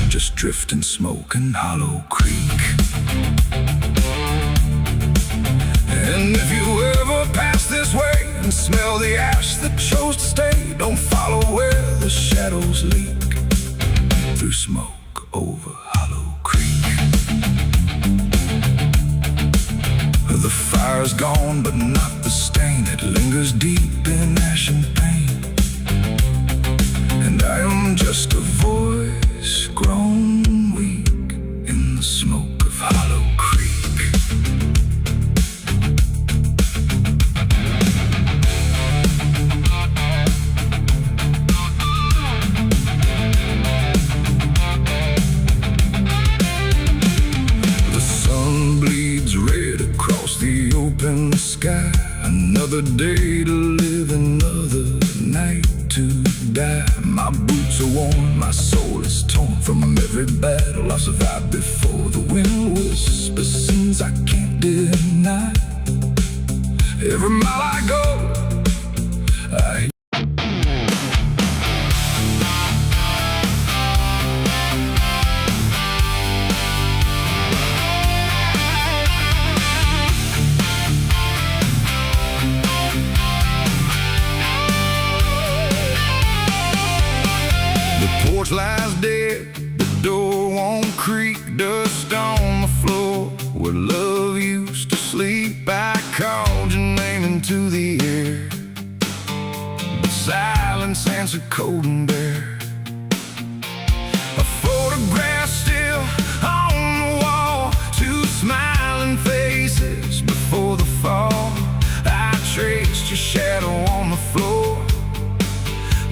just drift and smoke in Hollow Creek. And if you ever pass this way and smell the ash that chose to stay, don't follow where the shadows leak through smoke over Hollow Creek. The fire's gone, but not the stain. It lingers deep in ash and pain. And I am just a voice grown weak in the smoke of Hollow Creek. The sun bleeds red across the open sky. Another day to live, another night to die. My boots are worn, my soul is torn from every battle I've survived before. The wind whispers sins I can't deny. Every mile I go, I the porch lies dead, the door won't creak, dust on the floor where love used to sleep. I called your name into the air, but silence answered cold and bare. A photograph still on the wall, two smiling faces before the fall. I traced your shadow on the floor,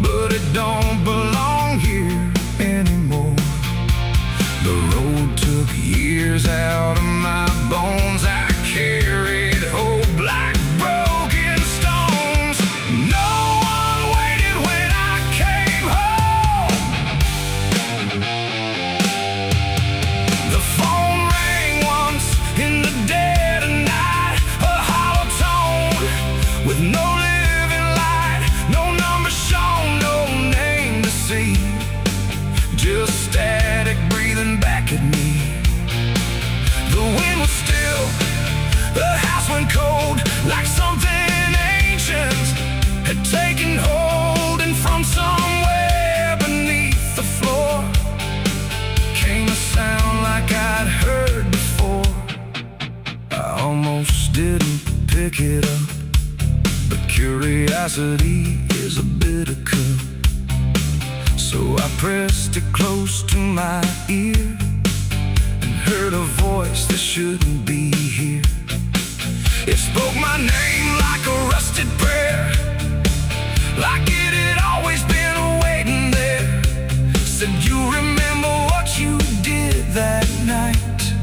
but it don't belong here anymore. The road took years out of my bones. I carried hope like broken stones. No one waited when I came home. The phone rang once in the dead of night, a hollow tone with no living light, no number shown, no name to see, just static breathing back at me. The wind was still, the house went cold, like something ancient had taken hold, and from somewhere beneath the floor came a sound like I'd heard before. I almost didn't pick it up, but curiosity is a bitter cup. So I pressed it close to my ear and heard a voice that shouldn't be here. It spoke my name like a rusted prayer, like it had always been waiting there. Said, you remember what you did that night?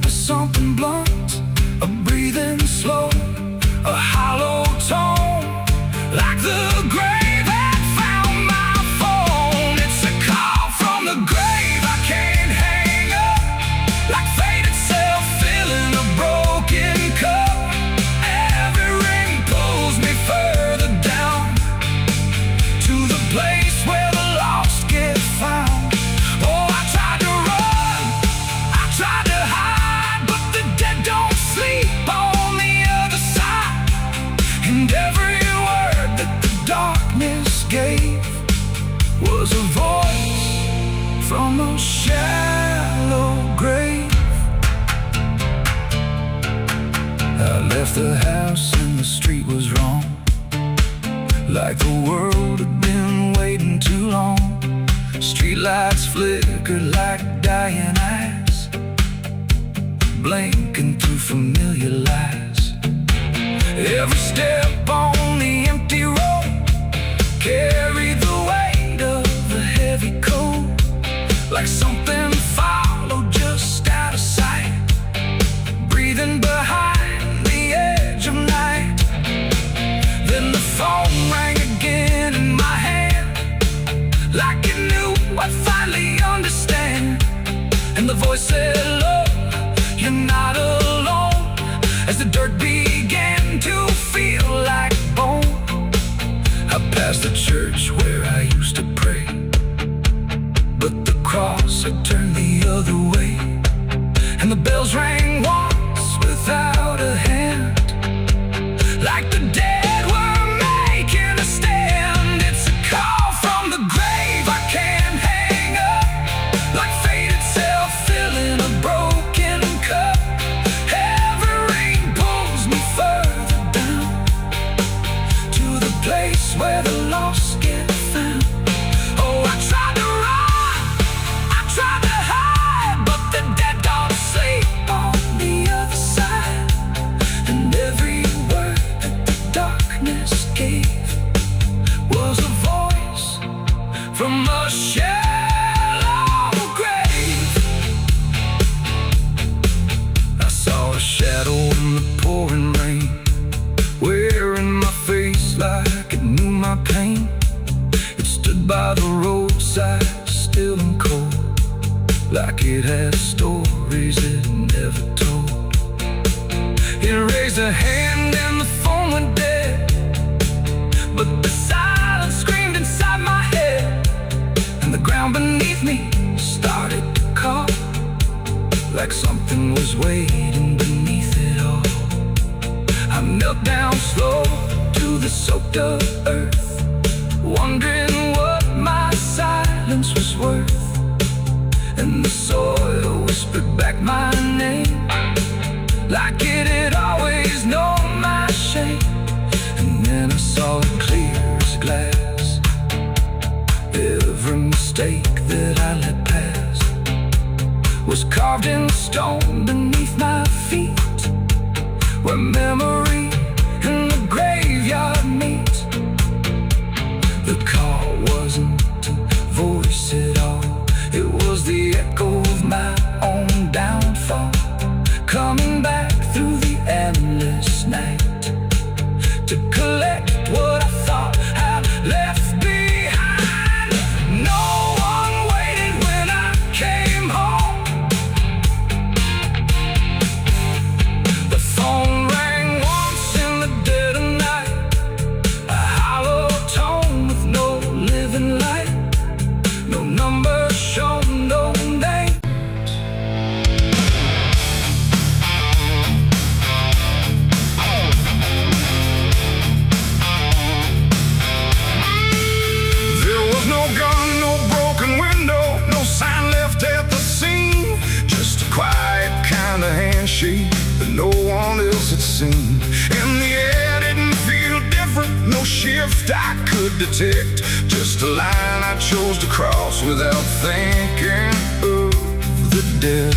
to something blunt, a breathing slow, a hollow tone, like the grave had found my phone. It's a call from the grave I can't hang up, like fate itself filling a broken cup. Every ring pulls me further down to the place where the lost get found. Oh, I tried to run, I tried to hide, but the dead don't sleep on the other side. And every word that the darkness gave was a voice from a shallow grave. I left the house and the street was wrong, like the world had been waiting too long. Streetlights flickered like dying eyes, blinking through familiar lies. Every step on the empty road carried the weight of a heavy coat, like something followed just out of sight, breathing behind the edge of night. Then the phone rang again in my hand, like it knew I'd finally understand. And the voice said, look, you're not alone, as the dirt began to feel like bone. I passed the church where I used to pray, but the cross had turned the other way. And the bells rang once without a hand, like the dead were making a stand. It's a call from the grave I can't hang up, like fate itself filling a broken cup. Every ring pulls me further down to the place where the lost get found. Oh, I tried to run, I tried to hide, but the dead don't sleep on the other side. And every word that the darkness gave was a voice from a shallow grave. I saw a shadow in the pouring rain, wearing my face like it knew my pain. It stood by the roadside, still and cold, like it had stories it never told. It raised a hand and the phone went dead, but the silence screamed inside my head. And the ground beneath me started to call, like something was waiting beneath it all. I knelt down slow to the soaked up earth, wondering what my silence was worth. And the soil whispered back my name, like it had always known my shame. And then I saw it clear as glass, every mistake that I let pass was carved in stone beneath my feet, where memory and the graveyard meet. The call wasn't a voice at all, it was the echo of my own downfall, coming back through the endless night to collect what I thought I'd left behind. No one waited when I came home. The phone rang once in the dead of night, a hollow tone with no living light, no number shown, no name. There was no gun, no broken window, no sign left at the scene, just a quiet kind of handshake that no one else had seen. And the air didn't feel different, no shift I could detect, just a line I chose to cross without thinking of the dead.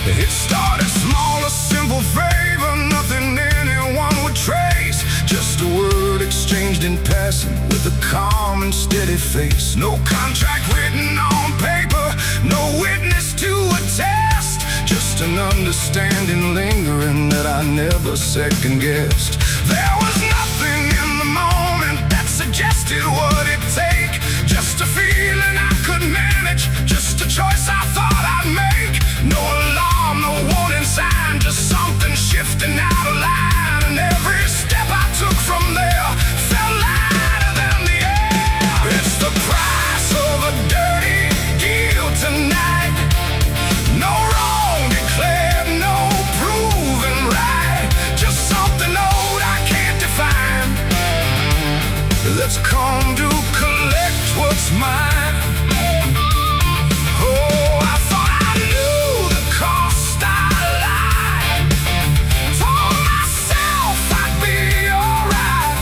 It started small, a simple favor, nothing anyone would trace, just a word exchanged in passing with a calm and steady face. No contract written on paper, no witness to a test, just an understanding lingering that I never second-guessed. There was nothing in the moment that suggested what it'd take, just a feeling I could manage, just a choice I thought I'd make. No alarm, no warning sign, just something shifting out of line. And every step I took from there felt lighter than the air. It's the price of a dirty deal tonight. No wrong declared, no proven right, just something old I can't define. Let's come to collect what's mine. Oh, I thought I knew the cost. I lied, told myself I'd be alright,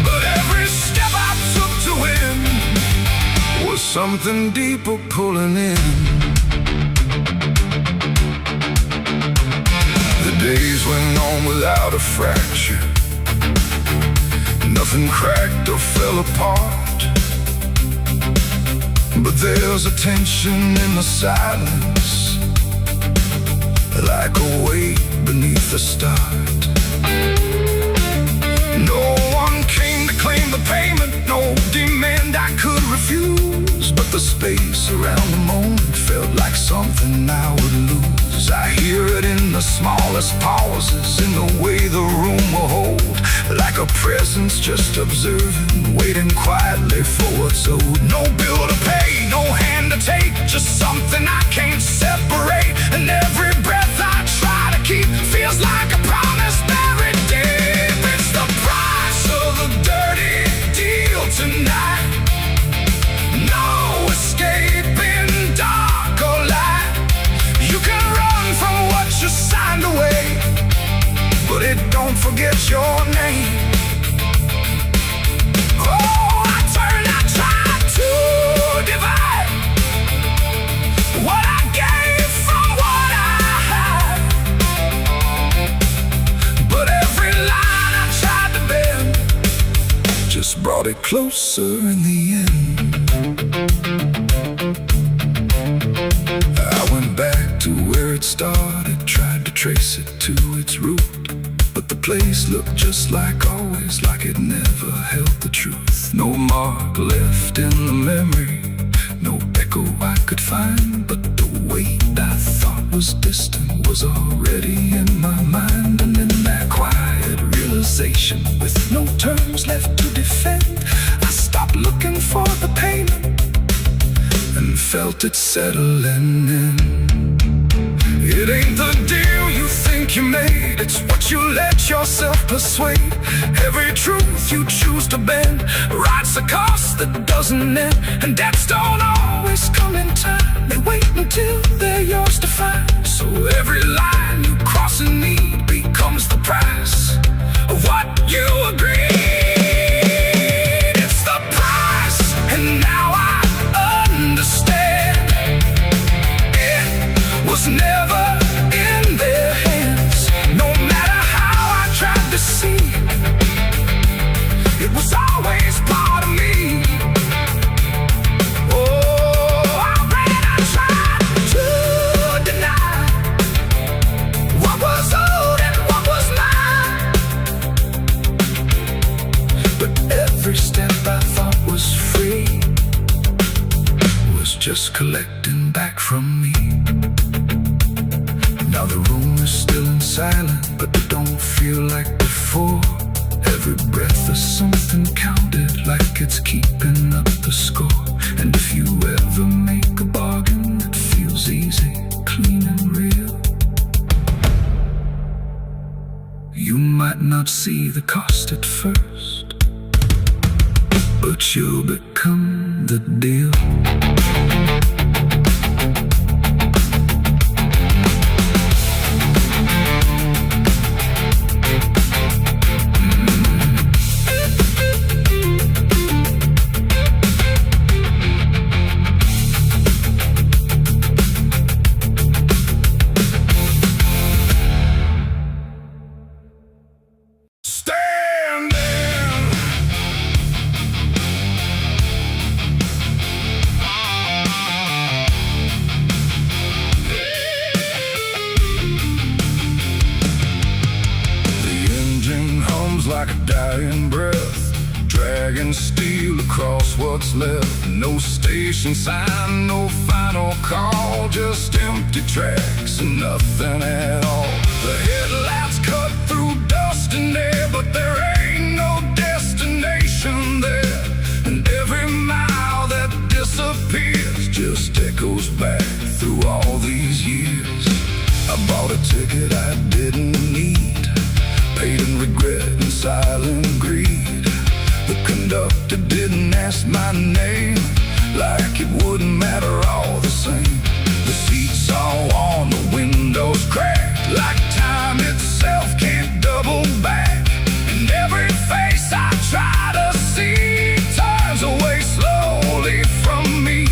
but every step I took to win was something deeper pulling in. The days went on without a fracture, nothing cracked or fell apart, but there's a tension in the silence, like a weight beneath the start. No one came to claim the payment, no demand I could refuse, but the space around the moment felt like something I would lose. I hear it in the smallest pauses, in the way the room will hold, like a presence just observing, waiting quietly for what's owed. No bill to pay, no hand to take, just something I can't separate. And every breath I try to keep feels like a promise buried deep. It's the price of a dirty deal tonight. No escaping dark or light. You can run from what you signed away, but it don't forget your name. Oh, I tried to divide what I gave from what I had, but every line I tried to bend just brought it closer in the end. I went back to where it started, tried to trace it to its root, but the place looked just like always, like it never held the truth. No mark left in the memory, no echo I could find, but the weight I thought was distant was already in my mind. And in that quiet realization, with no terms left to defend, I stopped looking for the payment and felt it settling in. It ain't the deal you think you made, it's what you let yourself persuade. Every truth you choose to bend writes a cost that doesn't end, and debts don't always come in time, they wait until they're yours to find. So every line you cross in need becomes the price of what you agreed. It's the price, and now I understand. It was never in their hands, no matter how I tried to see. It was always part of me. Oh, I tried to deny what was owed and what was mine, but every step I thought was free was just collecting back from me. Now the room is still in silence, but it don't feel like before. Every breath is something counted, like it's keeping up the score. And if you ever make a bargain that feels easy, clean and real, you might not see the cost at first, but you'll become the deal. dragging steel across what's left. No station sign, no final call, just empty tracks and nothing at all. The headlights cut through dust and air, but there ain't no destination there. And every mile that disappears just echoes back through all these years. I bought a ticket I didn't need, paid in regret and silent greed. The conductor didn't ask my name, like it wouldn't matter all the same. The seats all worn, the windows cracked, like time itself can't double back. And every face I try to see turns away slowly from me.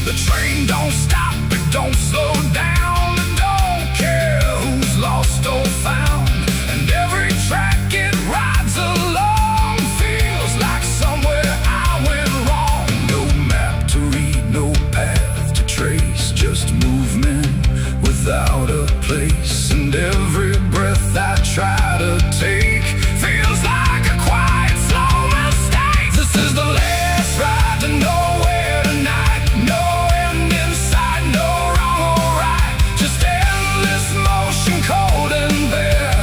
The train don't stop, it don't slow down, it don't care who's lost or found. And every track it rides along feels like somewhere I went wrong. No map to read, no path to trace, just movement without a place. And every breath I try to take feels like a quiet, slow mistake. This is the last ride to nowhere tonight. No end in sight, no wrong or right, just endless motion, cold and bare,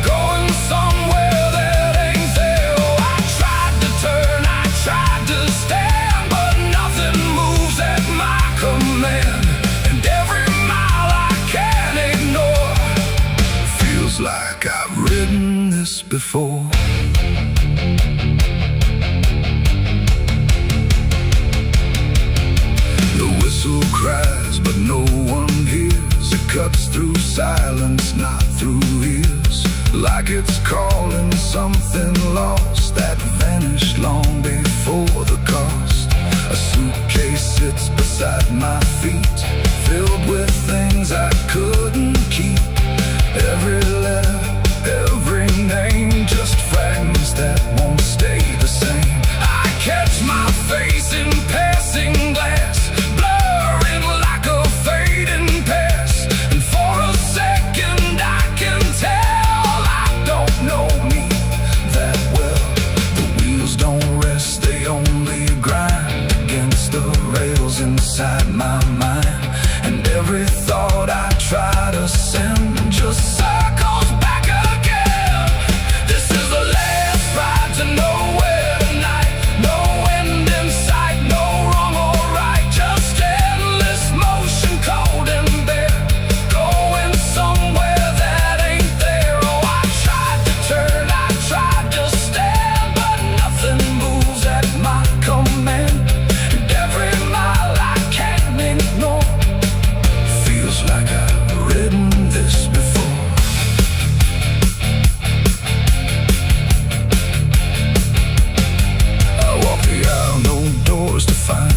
going somewhere that ain't there. Oh, I tried to turn, I tried to stand, but nothing moves at my command. And every mile I can't ignore feels like I've ridden this before. The whistle cries, but no one hears. It cuts through silence, not through ears, like it's calling something lost that vanished long before the cost. A suitcase sits beside my feet, filled with things I couldn't keep. Every letter, every name, just fragments that won't stay the same. I catch my face in passing glass, blurring like a fading past. And for a second I can tell I don't know me that well. The wheels don't rest, they only grind against the rails inside my mind. And every thought I try to send just circles back again. This is the last ride to nowhere tonight. No end in sight, no wrong or right, just endless motion, cold and bare, going somewhere that ain't there. Oh, I tried to turn, I tried to stand, but nothing moves at my command. And every mile I can't ignore feels like I've ridden this before. I walk the aisle, no doors to find,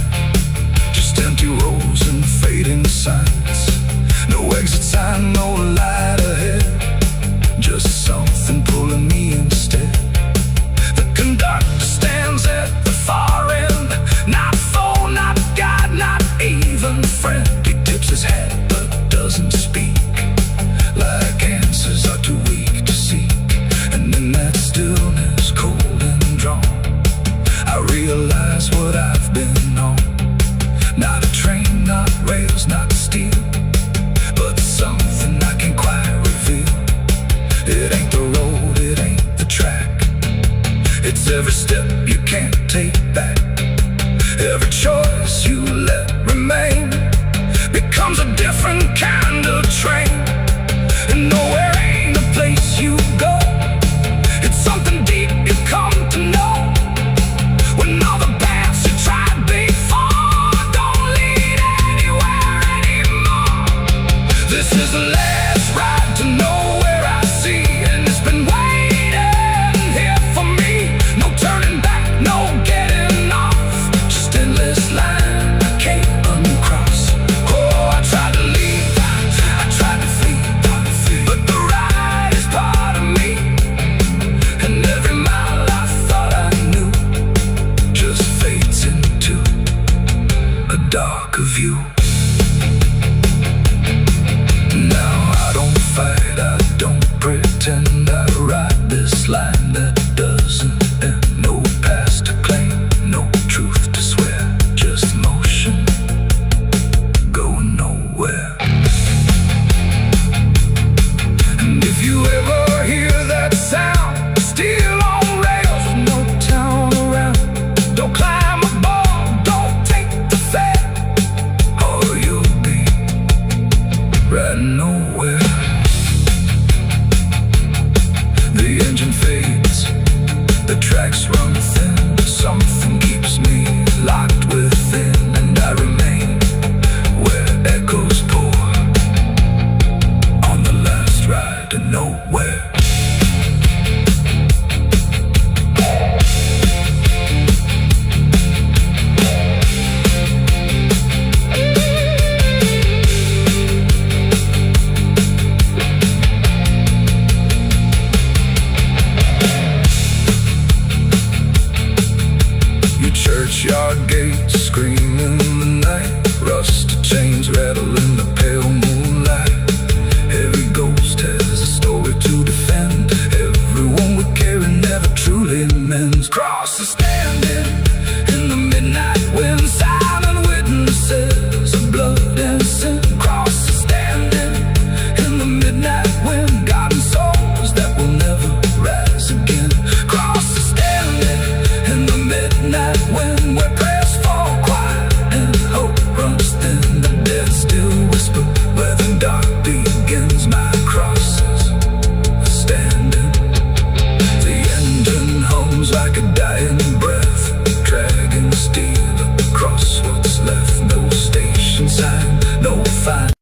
just empty rows and fading signs. No exit sign, no light ahead, just something pulling me instead. The conductor stands at the far end, not foe, not guide, not even friend. He tips his hat but doesn't speak, like answers are too weak to seek. And in that stillness, cold and drawn, I realize what I've been on. Not a train, not rails, not steel, but something I can't quite reveal. It ain't the road, it ain't the track, it's every step you can't take back. Every choice you let remain becomes a different kind of train. And nowhere ain't a place you go, it's something deep you come to know. When all the paths you tried before don't lead anywhere anymore. This is the last ride to nowhere I see, and it's been waiting here for me. No turning back, no getting off, just endless line I can't uncross. Oh, I tried to leave, I tried to flee, but the ride is part of me. And every mile I thought I knew just fades into a darker view. Now I don't riding nowhere. The engine fades, the tracks run thin. Something keeps me locked within, and I remain where echoes pour on the last ride to nowhere. Churchyard gates scream in the night, rusted chains rattle in the pale moonlight. Every ghost has a story to defend. Everyone we carry never truly mends. Crosses standing in the midnight wind, silent witnesses of blood and sin. Crosses standing in the midnight wind, guarding souls that will never rise again. Crosses standing in the midnight wind, where prayers fall quiet and hope runs thin. The dead still whisper where the dark begins. My cross is standing. The engine hums like a dying breath, dragging steel across what's left. No station sign, no fine.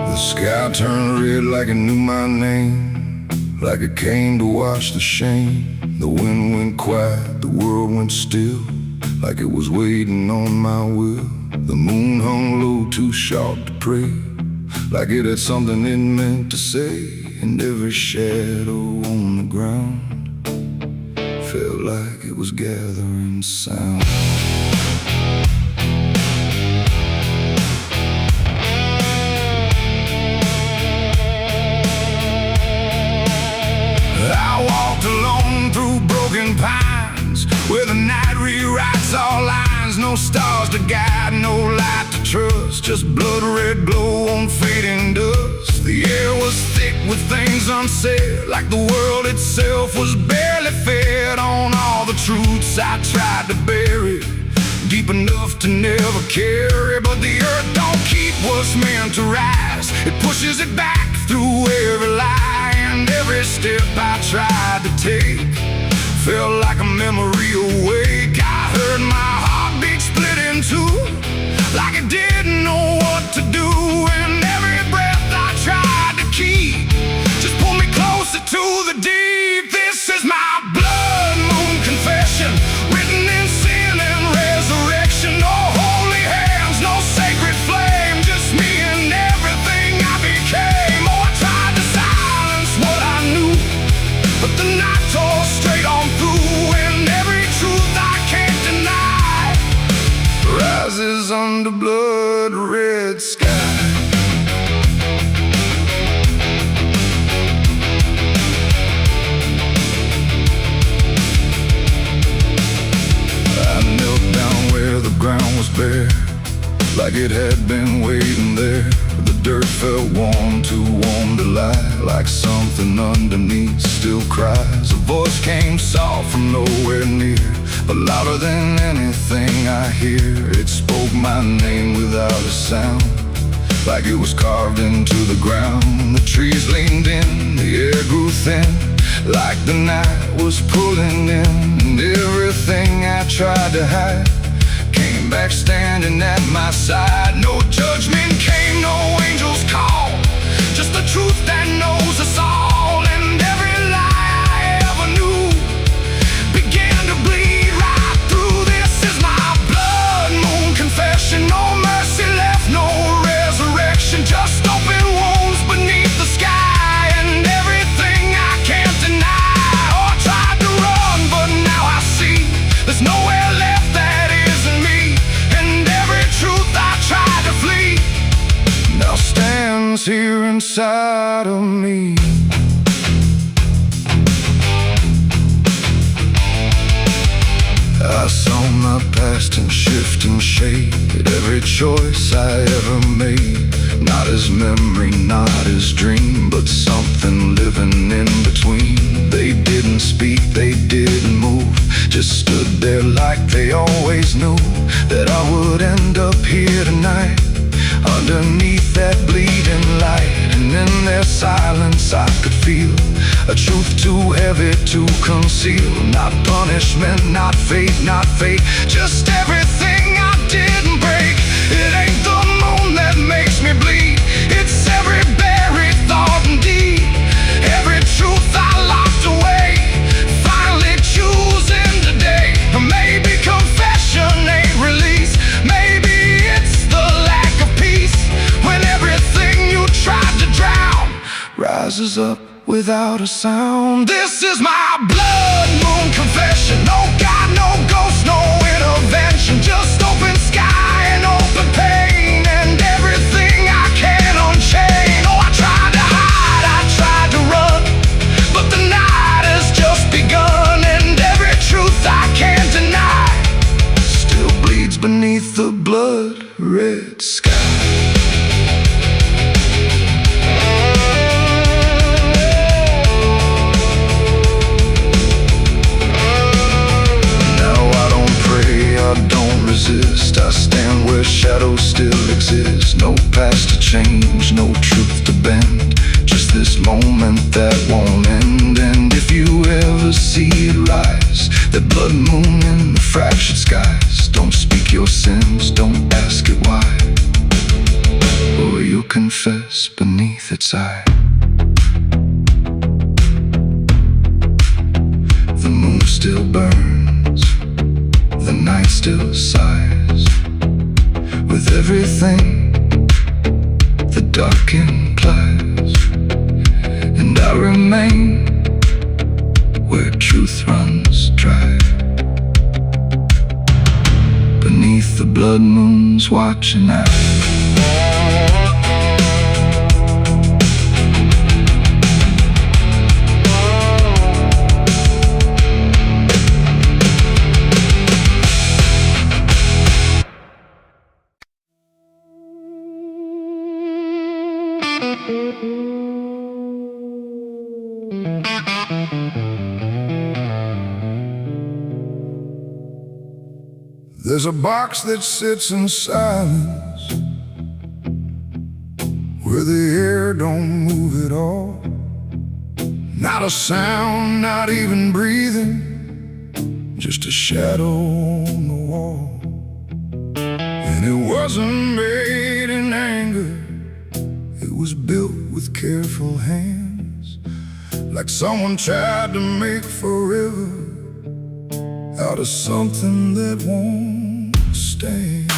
The sky turned red like it knew my name, like it came to wash the shame. The wind went quiet, the world went still, like it was waiting on my will. The moon hung low, too sharp to pray, like it had something it meant to say. And every shadow on the ground felt like it was gathering sound. I walked alone through broken pines, where the night rewrites all lines. No stars to guide, no light to trust, just blood red glow on fading dust. The air was thick with things unsaid, like the world itself was barely fed on all the truths I tried to bury, deep enough to never carry. But the earth don't keep what's meant to rise, it pushes it back through every lie. And every step I tried to take felt like a memory awake. I heard my heartbeat split in two, like it didn't know what to do. And every breath I tried to keep just pulled me closer to the deep. This is my blood moon confession, written in sin and resurrection. No holy hands, no sacred flame, just me and everything I became. Oh, I tried to silence what I knew, but the night tore straight on through. And every truth I can't deny rises under blood red sky. I knelt down where the ground was bare, like it had been waiting there. The dirt felt warm, too warm to lie, like something underneath still cries. A voice came soft from nowhere near, but louder than anything I hear. It spoke my name without a sound, like it was carved into the ground. The trees leaned in, the air grew thin, like the night was pulling in. And everything I tried to hide came back standing at my side. No judgment came, no angel's call, just the truth that knows us all. And every lie I ever knew began to bleed right through. This is my blood moon confession. No mercy left, no resurrection, just open wounds beneath the sky. And everything I can't deny. Oh, I tried to run, but now I see there's nowhere left that isn't me. And every truth I tried to flee now stands here inside of me. I saw my past in shifting shade, every choice I ever made, not as memory, not as dream, but something living just stood there like they always knew that I would end up here tonight, underneath that bleeding light. And in their silence I could feel a truth too heavy to conceal. Not punishment, not fate, just everything I didn't break. It ain't the moon that makes me bleed, it's every buried thought and deed, every truth I locked away, finally choosing today. Maybe confession ain't release, maybe it's the lack of peace, when everything you tried to drown rises up without a sound. This is my blood moon confession. No God, no ghost, no intervention, just open sky and open pain, and everything I can unchain. Oh, I tried to hide, I tried to run, but the night has just begun, and every truth I can't deny still bleeds beneath the blood-red sky. I stand where shadows still exist. No past to change, no truth to bend, just this moment that won't end. And if you ever see it rise, that blood moon in the fractured skies, don't speak your sins, don't ask it why, or you'll confess beneath its eye. The moon still burns, the night still sighs, with everything the dark implies. And I remain where truth runs dry, beneath the blood moon's watching eye. There's a box that sits in silence, where the air don't move at all. Not a sound, not even breathing, just a shadow on the wall. And it wasn't made in anger, it was built with careful hands, like someone tried to make forever out of something that won't stand.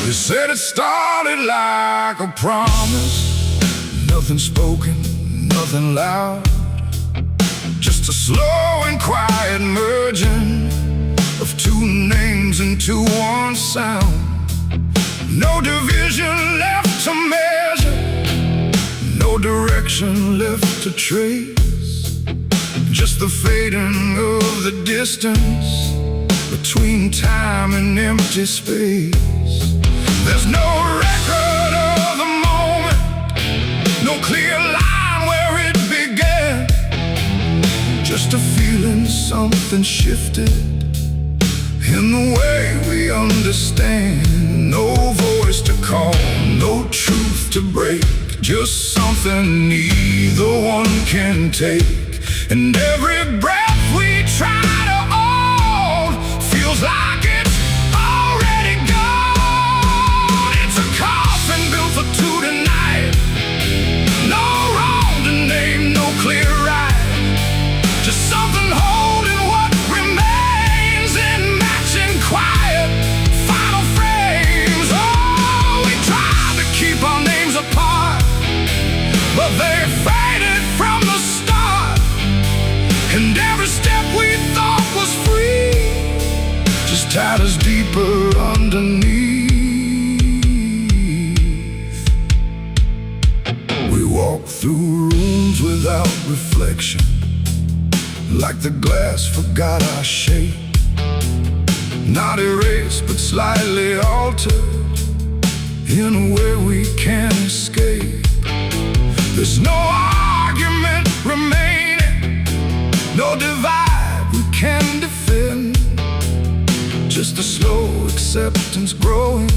They said it started like a promise, nothing spoken, nothing loud, just a slow and quiet merging of two names into one sound. No division left to measure, no direction left to trace, just the fading of the distance between time and empty space. There's no record of the moment, no clear line where it began, just a feeling something shifted in the way we understand. No voice to call, no truth to break, just something neither one can take. And every breath we try to hold feels like it's already gone. It's a coffin built for two tonight, no wrong to name, no clear right, just something holding what remains in matching quiet final frames. Oh, we tried to keep our names apart, but they faded from the start. And every step we thought was free just tied us deeper underneath. We walk through rooms without reflection, like the glass forgot our shape, not erased but slightly altered, in a way we can't escape. There's no argument remaining, no divide we can defend, just a slow acceptance growing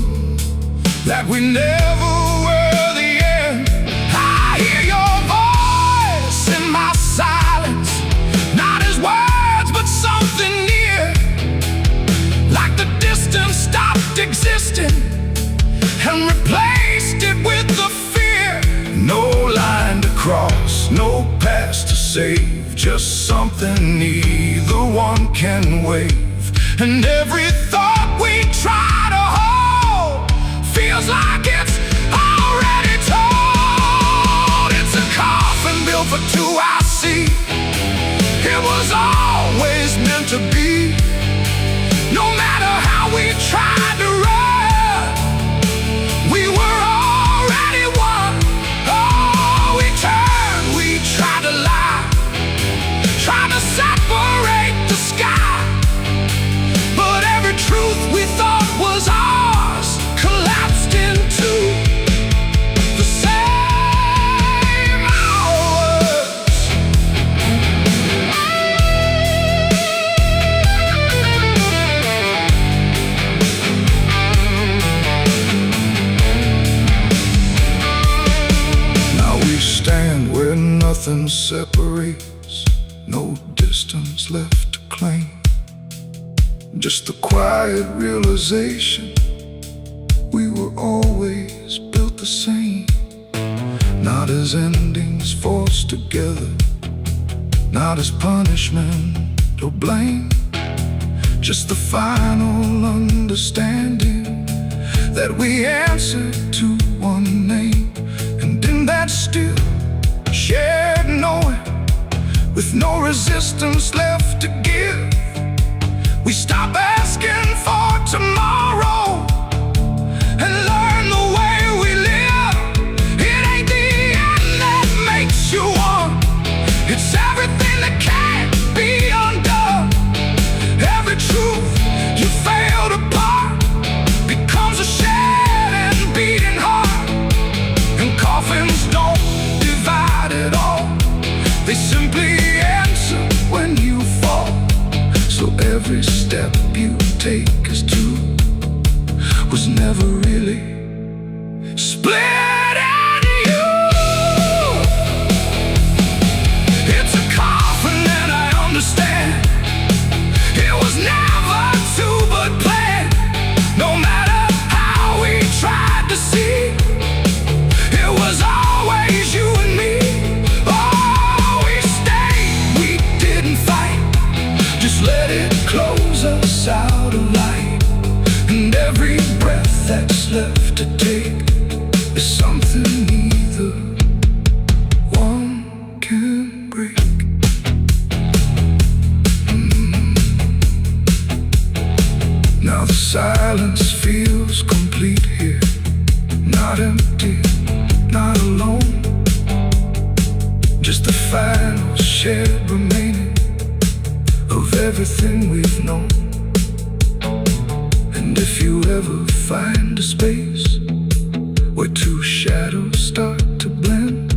that we never were the end. I hear your voice in my silence, not as words but something near, like the distance stopped existing and replaced it with the fear. No line to cross, no past to save, just something neither one can wave. And every thought we try to hold feels like it's already told. It's a coffin built for two, I see. It was always meant to be. No matter how we tried to run, we were already one. Oh, we turned, we tried to lie, trying to separate the sky. But every truth we thought was ours collapsed into the same hours. Now we stand where nothing separates, no distance left to claim, just the quiet realization we were always built the same. Not as endings forced together, not as punishment or blame, just the final understanding that we answer to one name. And in that still shared knowing, with no resistance left to give, we stop asking for tomorrow and learn the way we live. It ain't the end that makes you one, it's everything that can't be undone. Every truth you failed apart becomes a shed and beating heart. And coffins don't divide at all, they simply answer when you fall. So every step you take as two was never really split into you. It's a coffin and I understand, it was never two but planned. No matter how we tried to see, it was always you and me. Oh, we stayed, we didn't fight, just let it close us out of light. And every breath that's left to take is something neither one can break. Now the silence feels complete here, not empty, not alone, just the final shared remaining of everything we've known. And if you ever find a space where two shadows start to blend,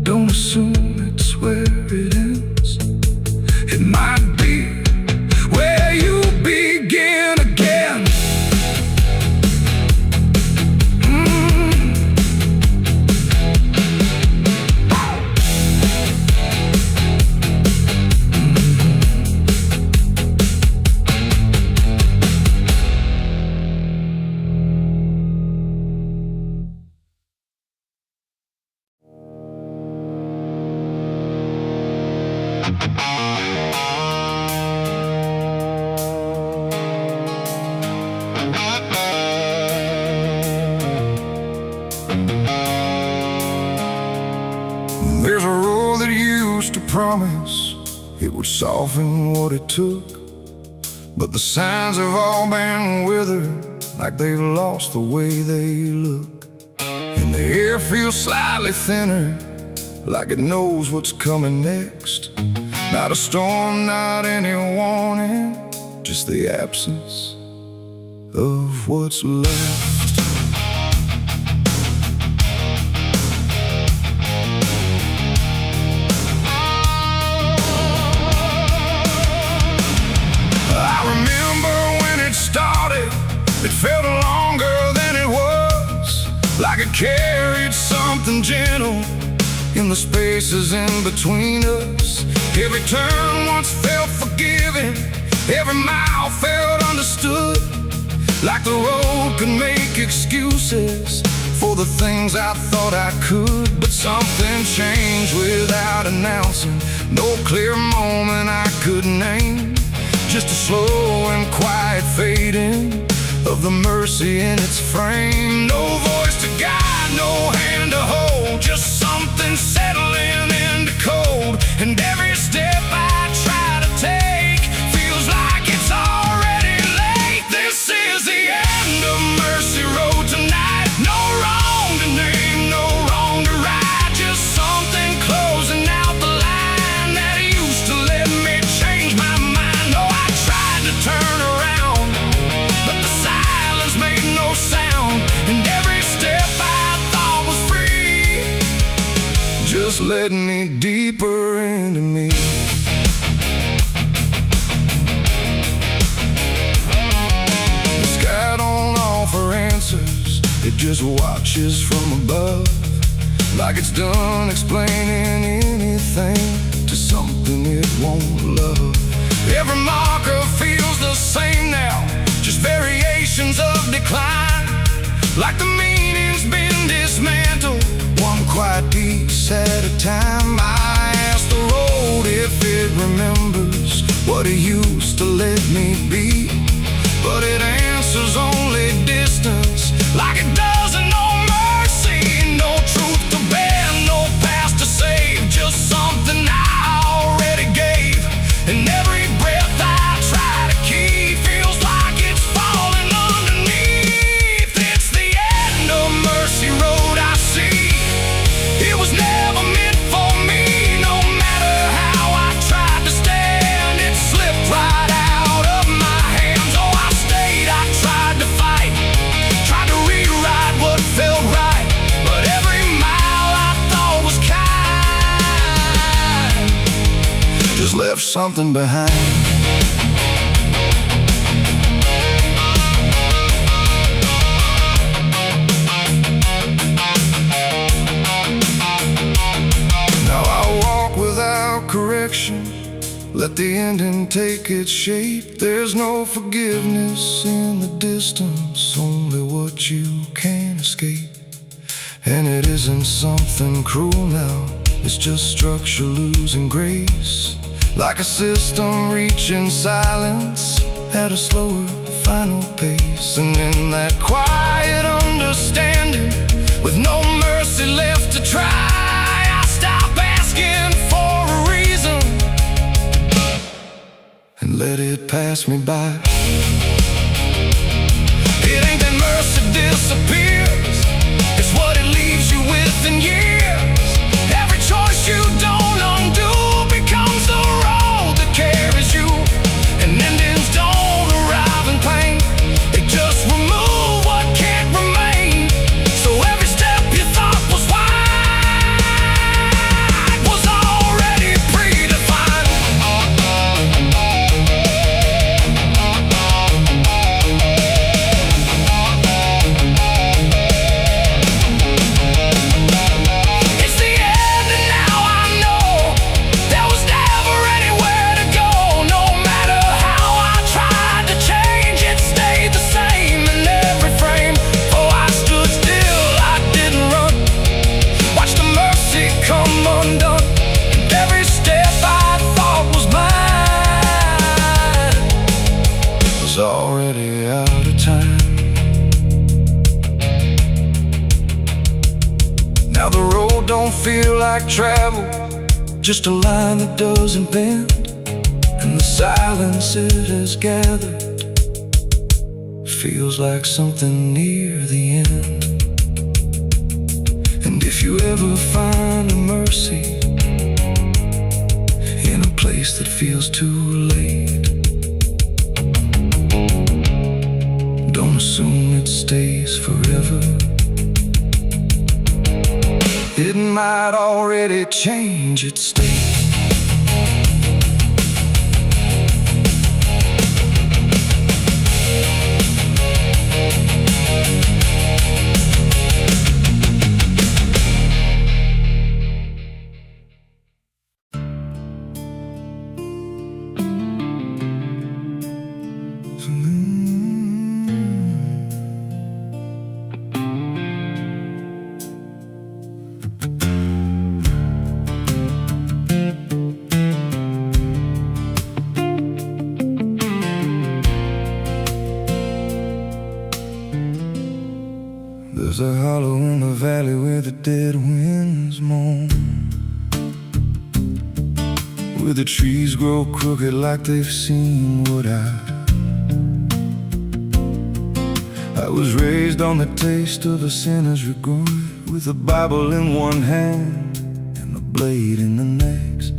don't assume it's where it ends. It might be where you begin again. There's a road that used to promise it would soften what it took, but the signs have all been withered, like they've lost the way they look. And the air feels slightly thinner, like it knows what's coming next. Not a storm, not any warning, just the absence of what's left. like it carried something gentle in the spaces in between us. Every turn once felt forgiving, every mile felt understood. Like the road could make excuses for the things I thought I could. But something changed without announcing, no clear moment I could name. Just a slow and quiet fading of the mercy in its frame. No voice to guide, no hand to hold, just something settling into cold. And every step I try to take feels like it's already late. This is the end of Mercy Road tonight. No wrong to name, no wrong to right, just something closing out the line that used to let me change my mind. No, I tried to turn around, but the silence made no sound. And every step I thought was free just led me deeper into me. The sky don't offer answers, it just watches from above, like it's done explaining anything to something it won't love. Every marker feels the same now, just variations of decline. Like the meaning's been dismantled, one quiet piece at a time. I ask the road if it remembers what it used to let me be, but it answers only distance, like it doesn't know mercy. No truth to bear, no past to save, just something I already gave. And every breath I try to keep feels like it's falling underneath. It's the end of Mercy Road, I see. It was never meant for me. No matter how I tried to stand, it slipped right out of my hands. Oh, I stayed, I tried to fight, tried to rewrite what felt right, but every mile I thought was kind just left something behind. Now I walk without correction, let the ending take its shape. There's no forgiveness in the distance, only what you can't escape. And it isn't something cruel now, it's just structure losing grace. Like a system reaching silence at a slower final pace. And in that quiet understanding, with no mercy left to try, I stop asking for a reason and let it pass me by. It ain't that mercy disappears, it's what it leaves you with in years. Every choice you don't undo becomes the road that carries you. And endings don't arrive in pain, they just remove what can't remain. So every step you thought was wide was already predefined. It's the end and now I know there was never anywhere to go. No matter how I tried to change, it stayed the same in every frame. Oh, I stood still, I didn't run, watched the mercy come undone. And every step I thought was mine was already out of time. Now the road don't feel like travel, just a line that doesn't bend. And the silence it has gathered feels like something near the end. And if you ever find a mercy in a place that feels too late, don't assume it stays forever. It might already change its state. was a hollow in the valley where the dead winds moan, where the trees grow crooked like they've seen what I was raised on the taste of a sinner's regret, with a Bible in one hand and a blade in the next.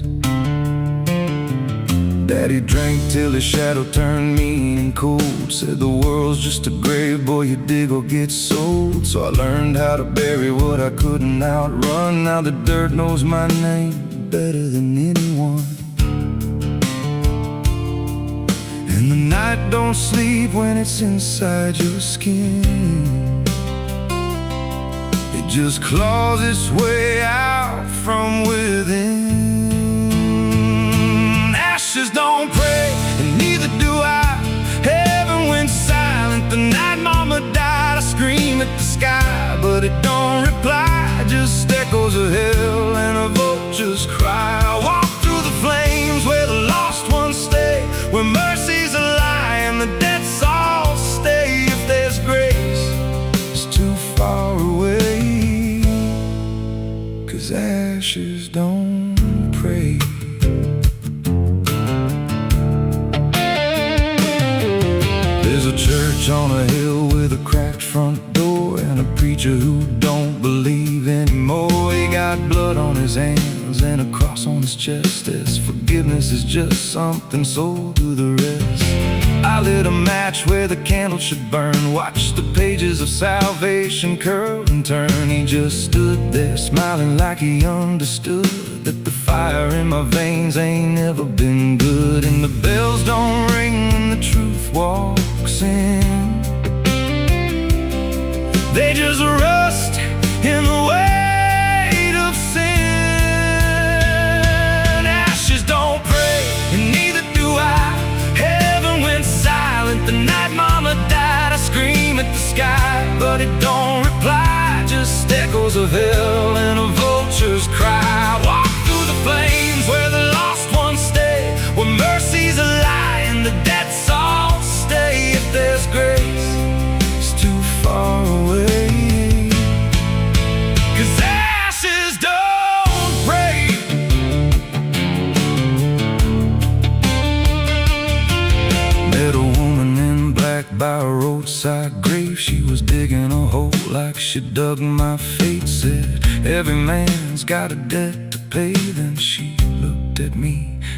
Daddy drank till his shadow turned mean and cold, said the world's just a grave, boy, you dig or get sold. So I learned how to bury what I couldn't outrun. Now the dirt knows my name better than anyone. And the night don't sleep when it's inside your skin. It just claws its way out from within. Ashes don't pray, and neither do I. Heaven went silent the night mama died. I scream at the sky, but it don't reply. Just echoes of hell and a vulture's cry. I walk through the flames where the lost ones stay, where mercy's a lie and the dead souls stay. If there's grace, it's too far away, 'cause ashes don't pray. There's a church on a hill with a cracked front door, and a preacher who don't believe anymore. He got blood on his hands and a cross on his chest, as forgiveness is just something sold to the rest. I lit a match where the candle should burn, watched the pages of salvation curl and turn. He just stood there smiling like he understood that the fire in my veins ain't never been good. And the bells don't ring when the truth walks in, they just rust in the weight of sin. Ashes don't pray, and neither do I. Heaven went silent the night mama died. I scream at the sky, but it don't reply. Just echoes of hell and a vulture's cry. I walk through the flames where the lost ones stay, where mercy's a lie and the dead souls stay. If there's grace, it's too far away, 'cause ashes don't break. Met a woman in black by a roadside grave. She was digging a hole like she dug my fate. Said every man's got a debt to pay. Then she looked at me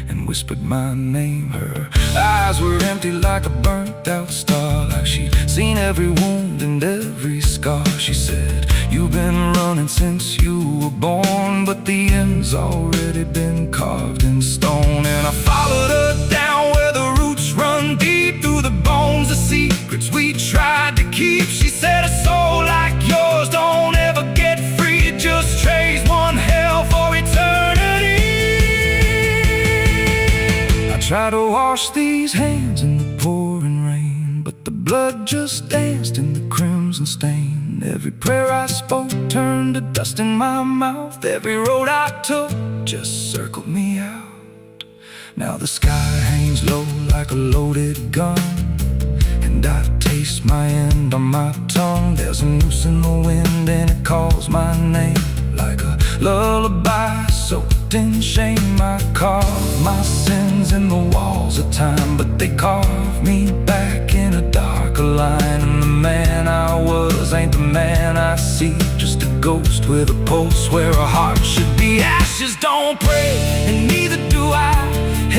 and whispered my name. Her eyes were empty like a burnt out star, like she'd seen every wound and every scar. She said, you've been running since you were born, but the end's already been carved in stone. And I followed her down where the roots run deep through the bones, the secrets we tried to keep. She said, a soul like yours don't ever get free. It just trades one hell for eternity. I try to wash these hands in the pouring rain, but the blood just danced in the crimson stain. Every prayer I spoke turned to dust in my mouth. Every road I took just circled me out. Now the sky hangs low like a loaded gun, and I taste my end on my tongue. There's a noose in the wind and it calls my name like a lullaby soaked in shame. I carve my sins in the walls of time, but they carve me back in a darker line. And the man I was ain't the man I see, just a ghost with a pulse where a heart should be. Ashes don't pray, and neither do I.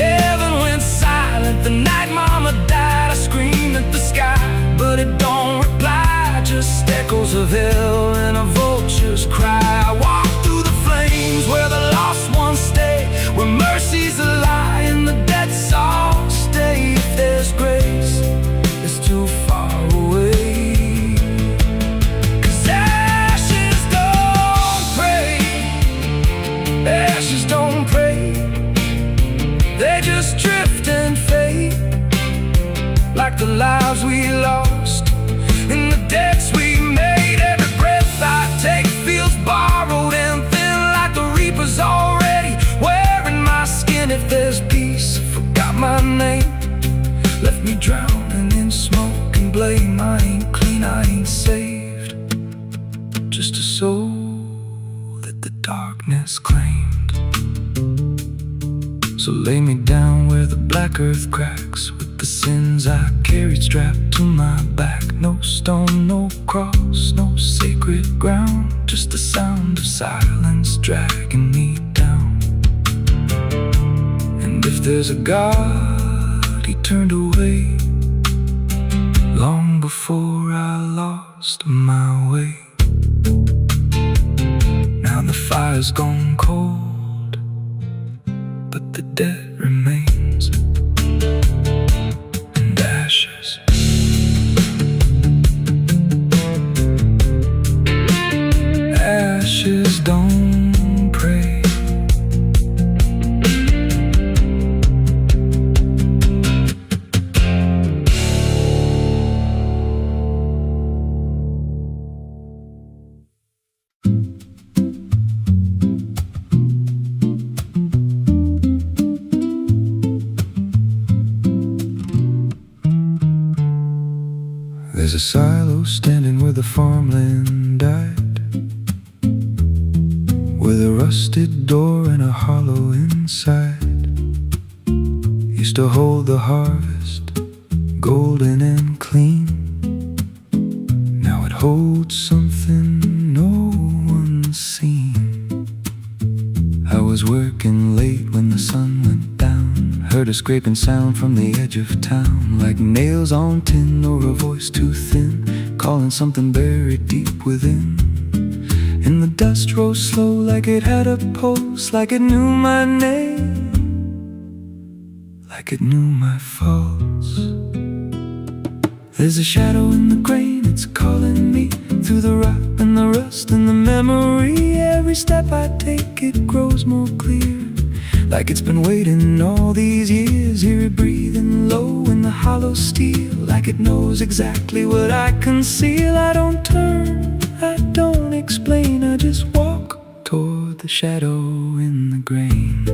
Heaven went silent the night mama died. I screamed at the sky, but it don't reply. Just echoes of hell and a vulture's cry. I walk through the flames where the lost ones stay, where mercy's a lie and the dead souls stay. If there's grace, it's too far away, 'cause ashes don't pray. Ashes don't pray, they just drift and fade, like the lives we lost and the debts we made. Every breath I take feels borrowed and thin, like the reaper's already wearing my skin. If there's peace, I forgot my name, left me drowning in smoke and blame. I ain't clean, I ain't saved. So lay me down where the black earth cracks, with the sins I carried strapped to my back. No stone, no cross, no sacred ground, just the sound of silence dragging me down. And if there's a God, he turned away long before I lost my way. Now the fire's gone cold, but the debt remains, and ashes. Ashes don't pray. There's a silo standing where the farmland died, with a rusted door and a hollow inside. Used to hold the harvest, golden and clean. Now it holds something no one's seen. I was working late when the sun went down, heard a scraping sound from the edge of town, like nails on tin or a voice too thin, calling something buried deep within. And the dust rose slow like it had a pulse, like it knew my name, like it knew my faults. There's a shadow in the grain, it's calling me through the rot and the rust and the memory. Every step I take, it grows more clear, like it's been waiting all these years. Hear it breathing low in the hollow steel, like it knows exactly what I conceal. I don't turn, I don't explain, I just walk toward the shadow in the grain.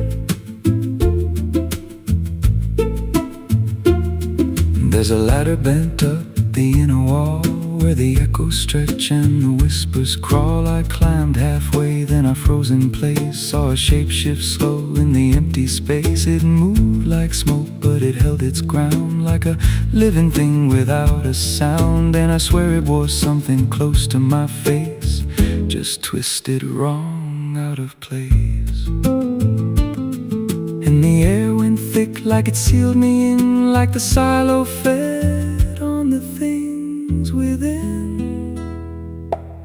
There's a ladder bent up the inner wall, where the echoes stretch and the whispers crawl. I climbed halfway, then I froze in place, saw a shape shift slow in the empty space. It moved like smoke, but it held its ground, like a living thing without a sound. And I swear it was something close to my face, just twisted wrong, out of place. And the air went thick, like it sealed me in, like the silo fed on the things within.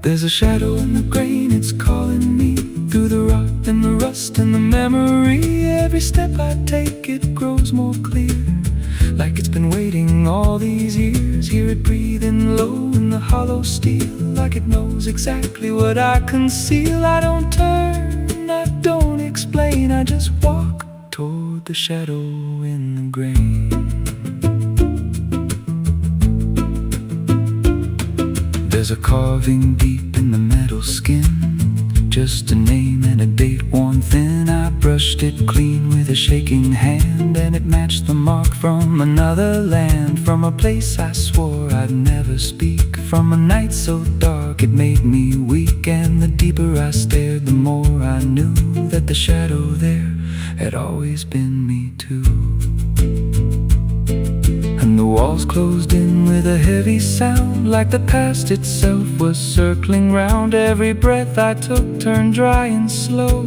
There's a shadow in the grain, it's calling me through the rot and the rust and the memory. Every step I take, it grows more clear, like it's been waiting all these years. Hear it breathing low in the hollow steel, like it knows exactly what I conceal. I don't turn, I don't explain, I just walk toward the shadow in the grain. There's a carving deep in the metal skin, just a name and a date worn thin. I brushed it clean with a shaking hand, and it matched the mark from another land, from a place I swore I'd never speak, from a night so dark it made me weak. And the deeper I stared, the more I knew that the shadow there had always been me too. And the walls closed in with a heavy sound, like the past itself was circling round. Every breath I took turned dry and slow,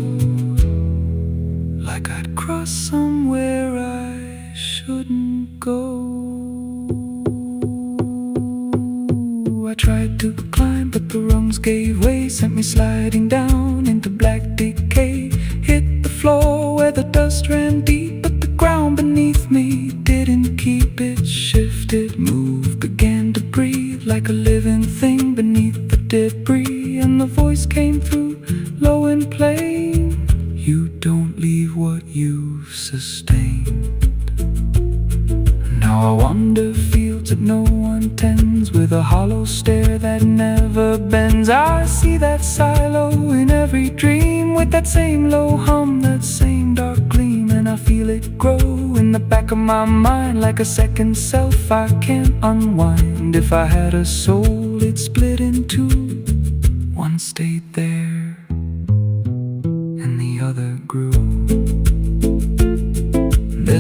like I'd crossed somewhere I shouldn't go. I tried to climb, but the rungs gave way, sent me sliding down into black decay. Hit the floor where the dust ran deep, but the ground beneath me didn't keep. It shifted, moved, began to breathe, like a living thing beneath the debris. And the voice came through, low and plain: you don't leave what you've sustained. Now I wander fields that no one tends, with a hollow stare that never bends. I see that silo in every dream, with that same low hum, that same dark gleam. And I feel it grow in the back of my mind, like a second self I can't unwind. If I had a soul, it'd split in two. One stayed there, and the other grew.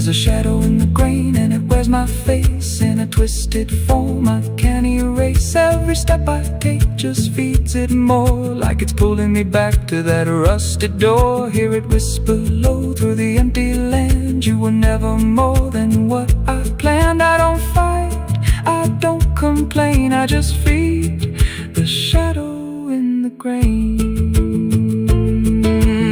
There's a shadow in the grain and it wears my face in a twisted form I can't erase. Every step I take just feeds it more, like it's pulling me back to that rusted door. Hear it whisper low through the empty land, you were never more than what I planned. I don't fight, I don't complain, I just feed the shadow in the grain.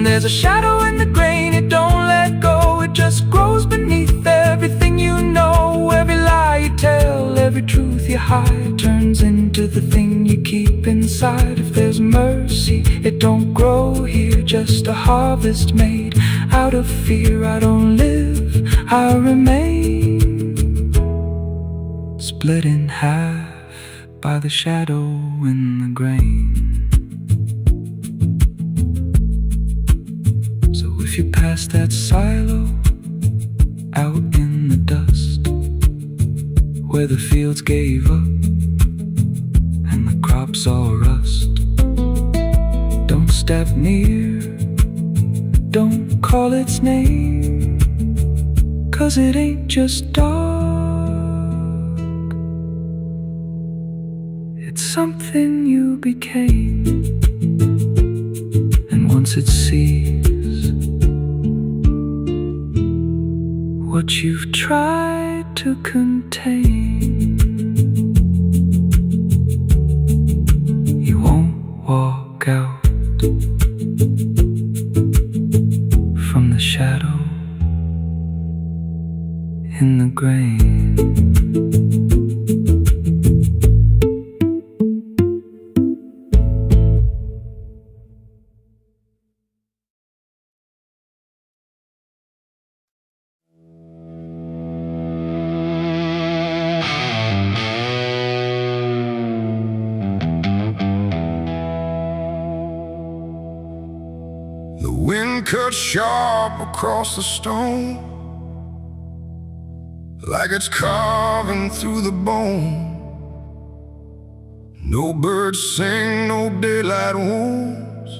There's a shadow in the grain, it don't let go, it just grows beneath everything you know. Every lie you tell, every truth you hide, turns into the thing you keep inside. If there's mercy, it don't grow here, just a harvest made out of fear. I don't live, I remain, split in half by the shadow in the grain. If you pass that silo out in the dust, where the fields gave up and the crops all rust, don't step near, don't call its name, 'cause it ain't just dark, it's something you became. And once it sees what you've tried to contain, you won't walk out from the shadow in the grain. The wind cuts sharp across the stone, like it's carving through the bone. No birds sing, no daylight wounds,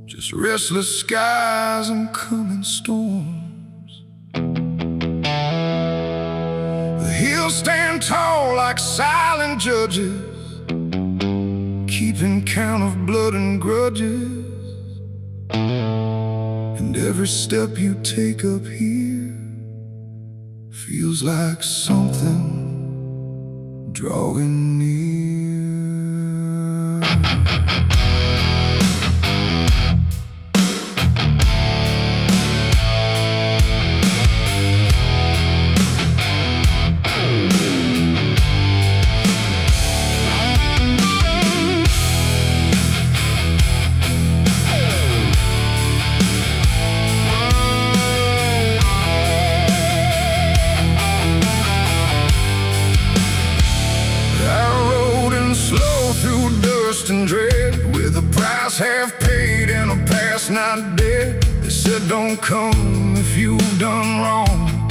just restless skies and coming storms. The hills stand tall like silent judges, keeping count of blood and grudges. And every step you take up here feels like something drawing near. And dread, with a price half paid and a past not dead. They said don't come if you've done wrong.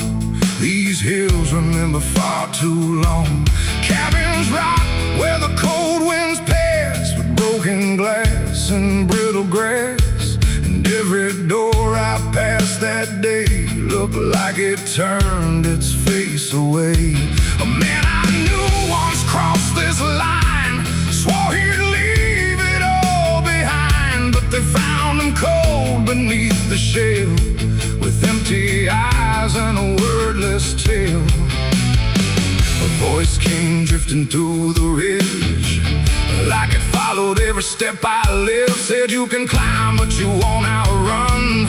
These hills remember far too long. Cabins rock where the cold winds pass, with broken glass and brittle grass. And every door I passed that day looked like it turned its face away. A man I knew once crossed this line, swore he'd leave it all behind, but they found him cold beneath the shell, with empty eyes and a wordless tale. A voice came drifting through the ridge, like it followed every step I lived. Said you can climb but you won't outrun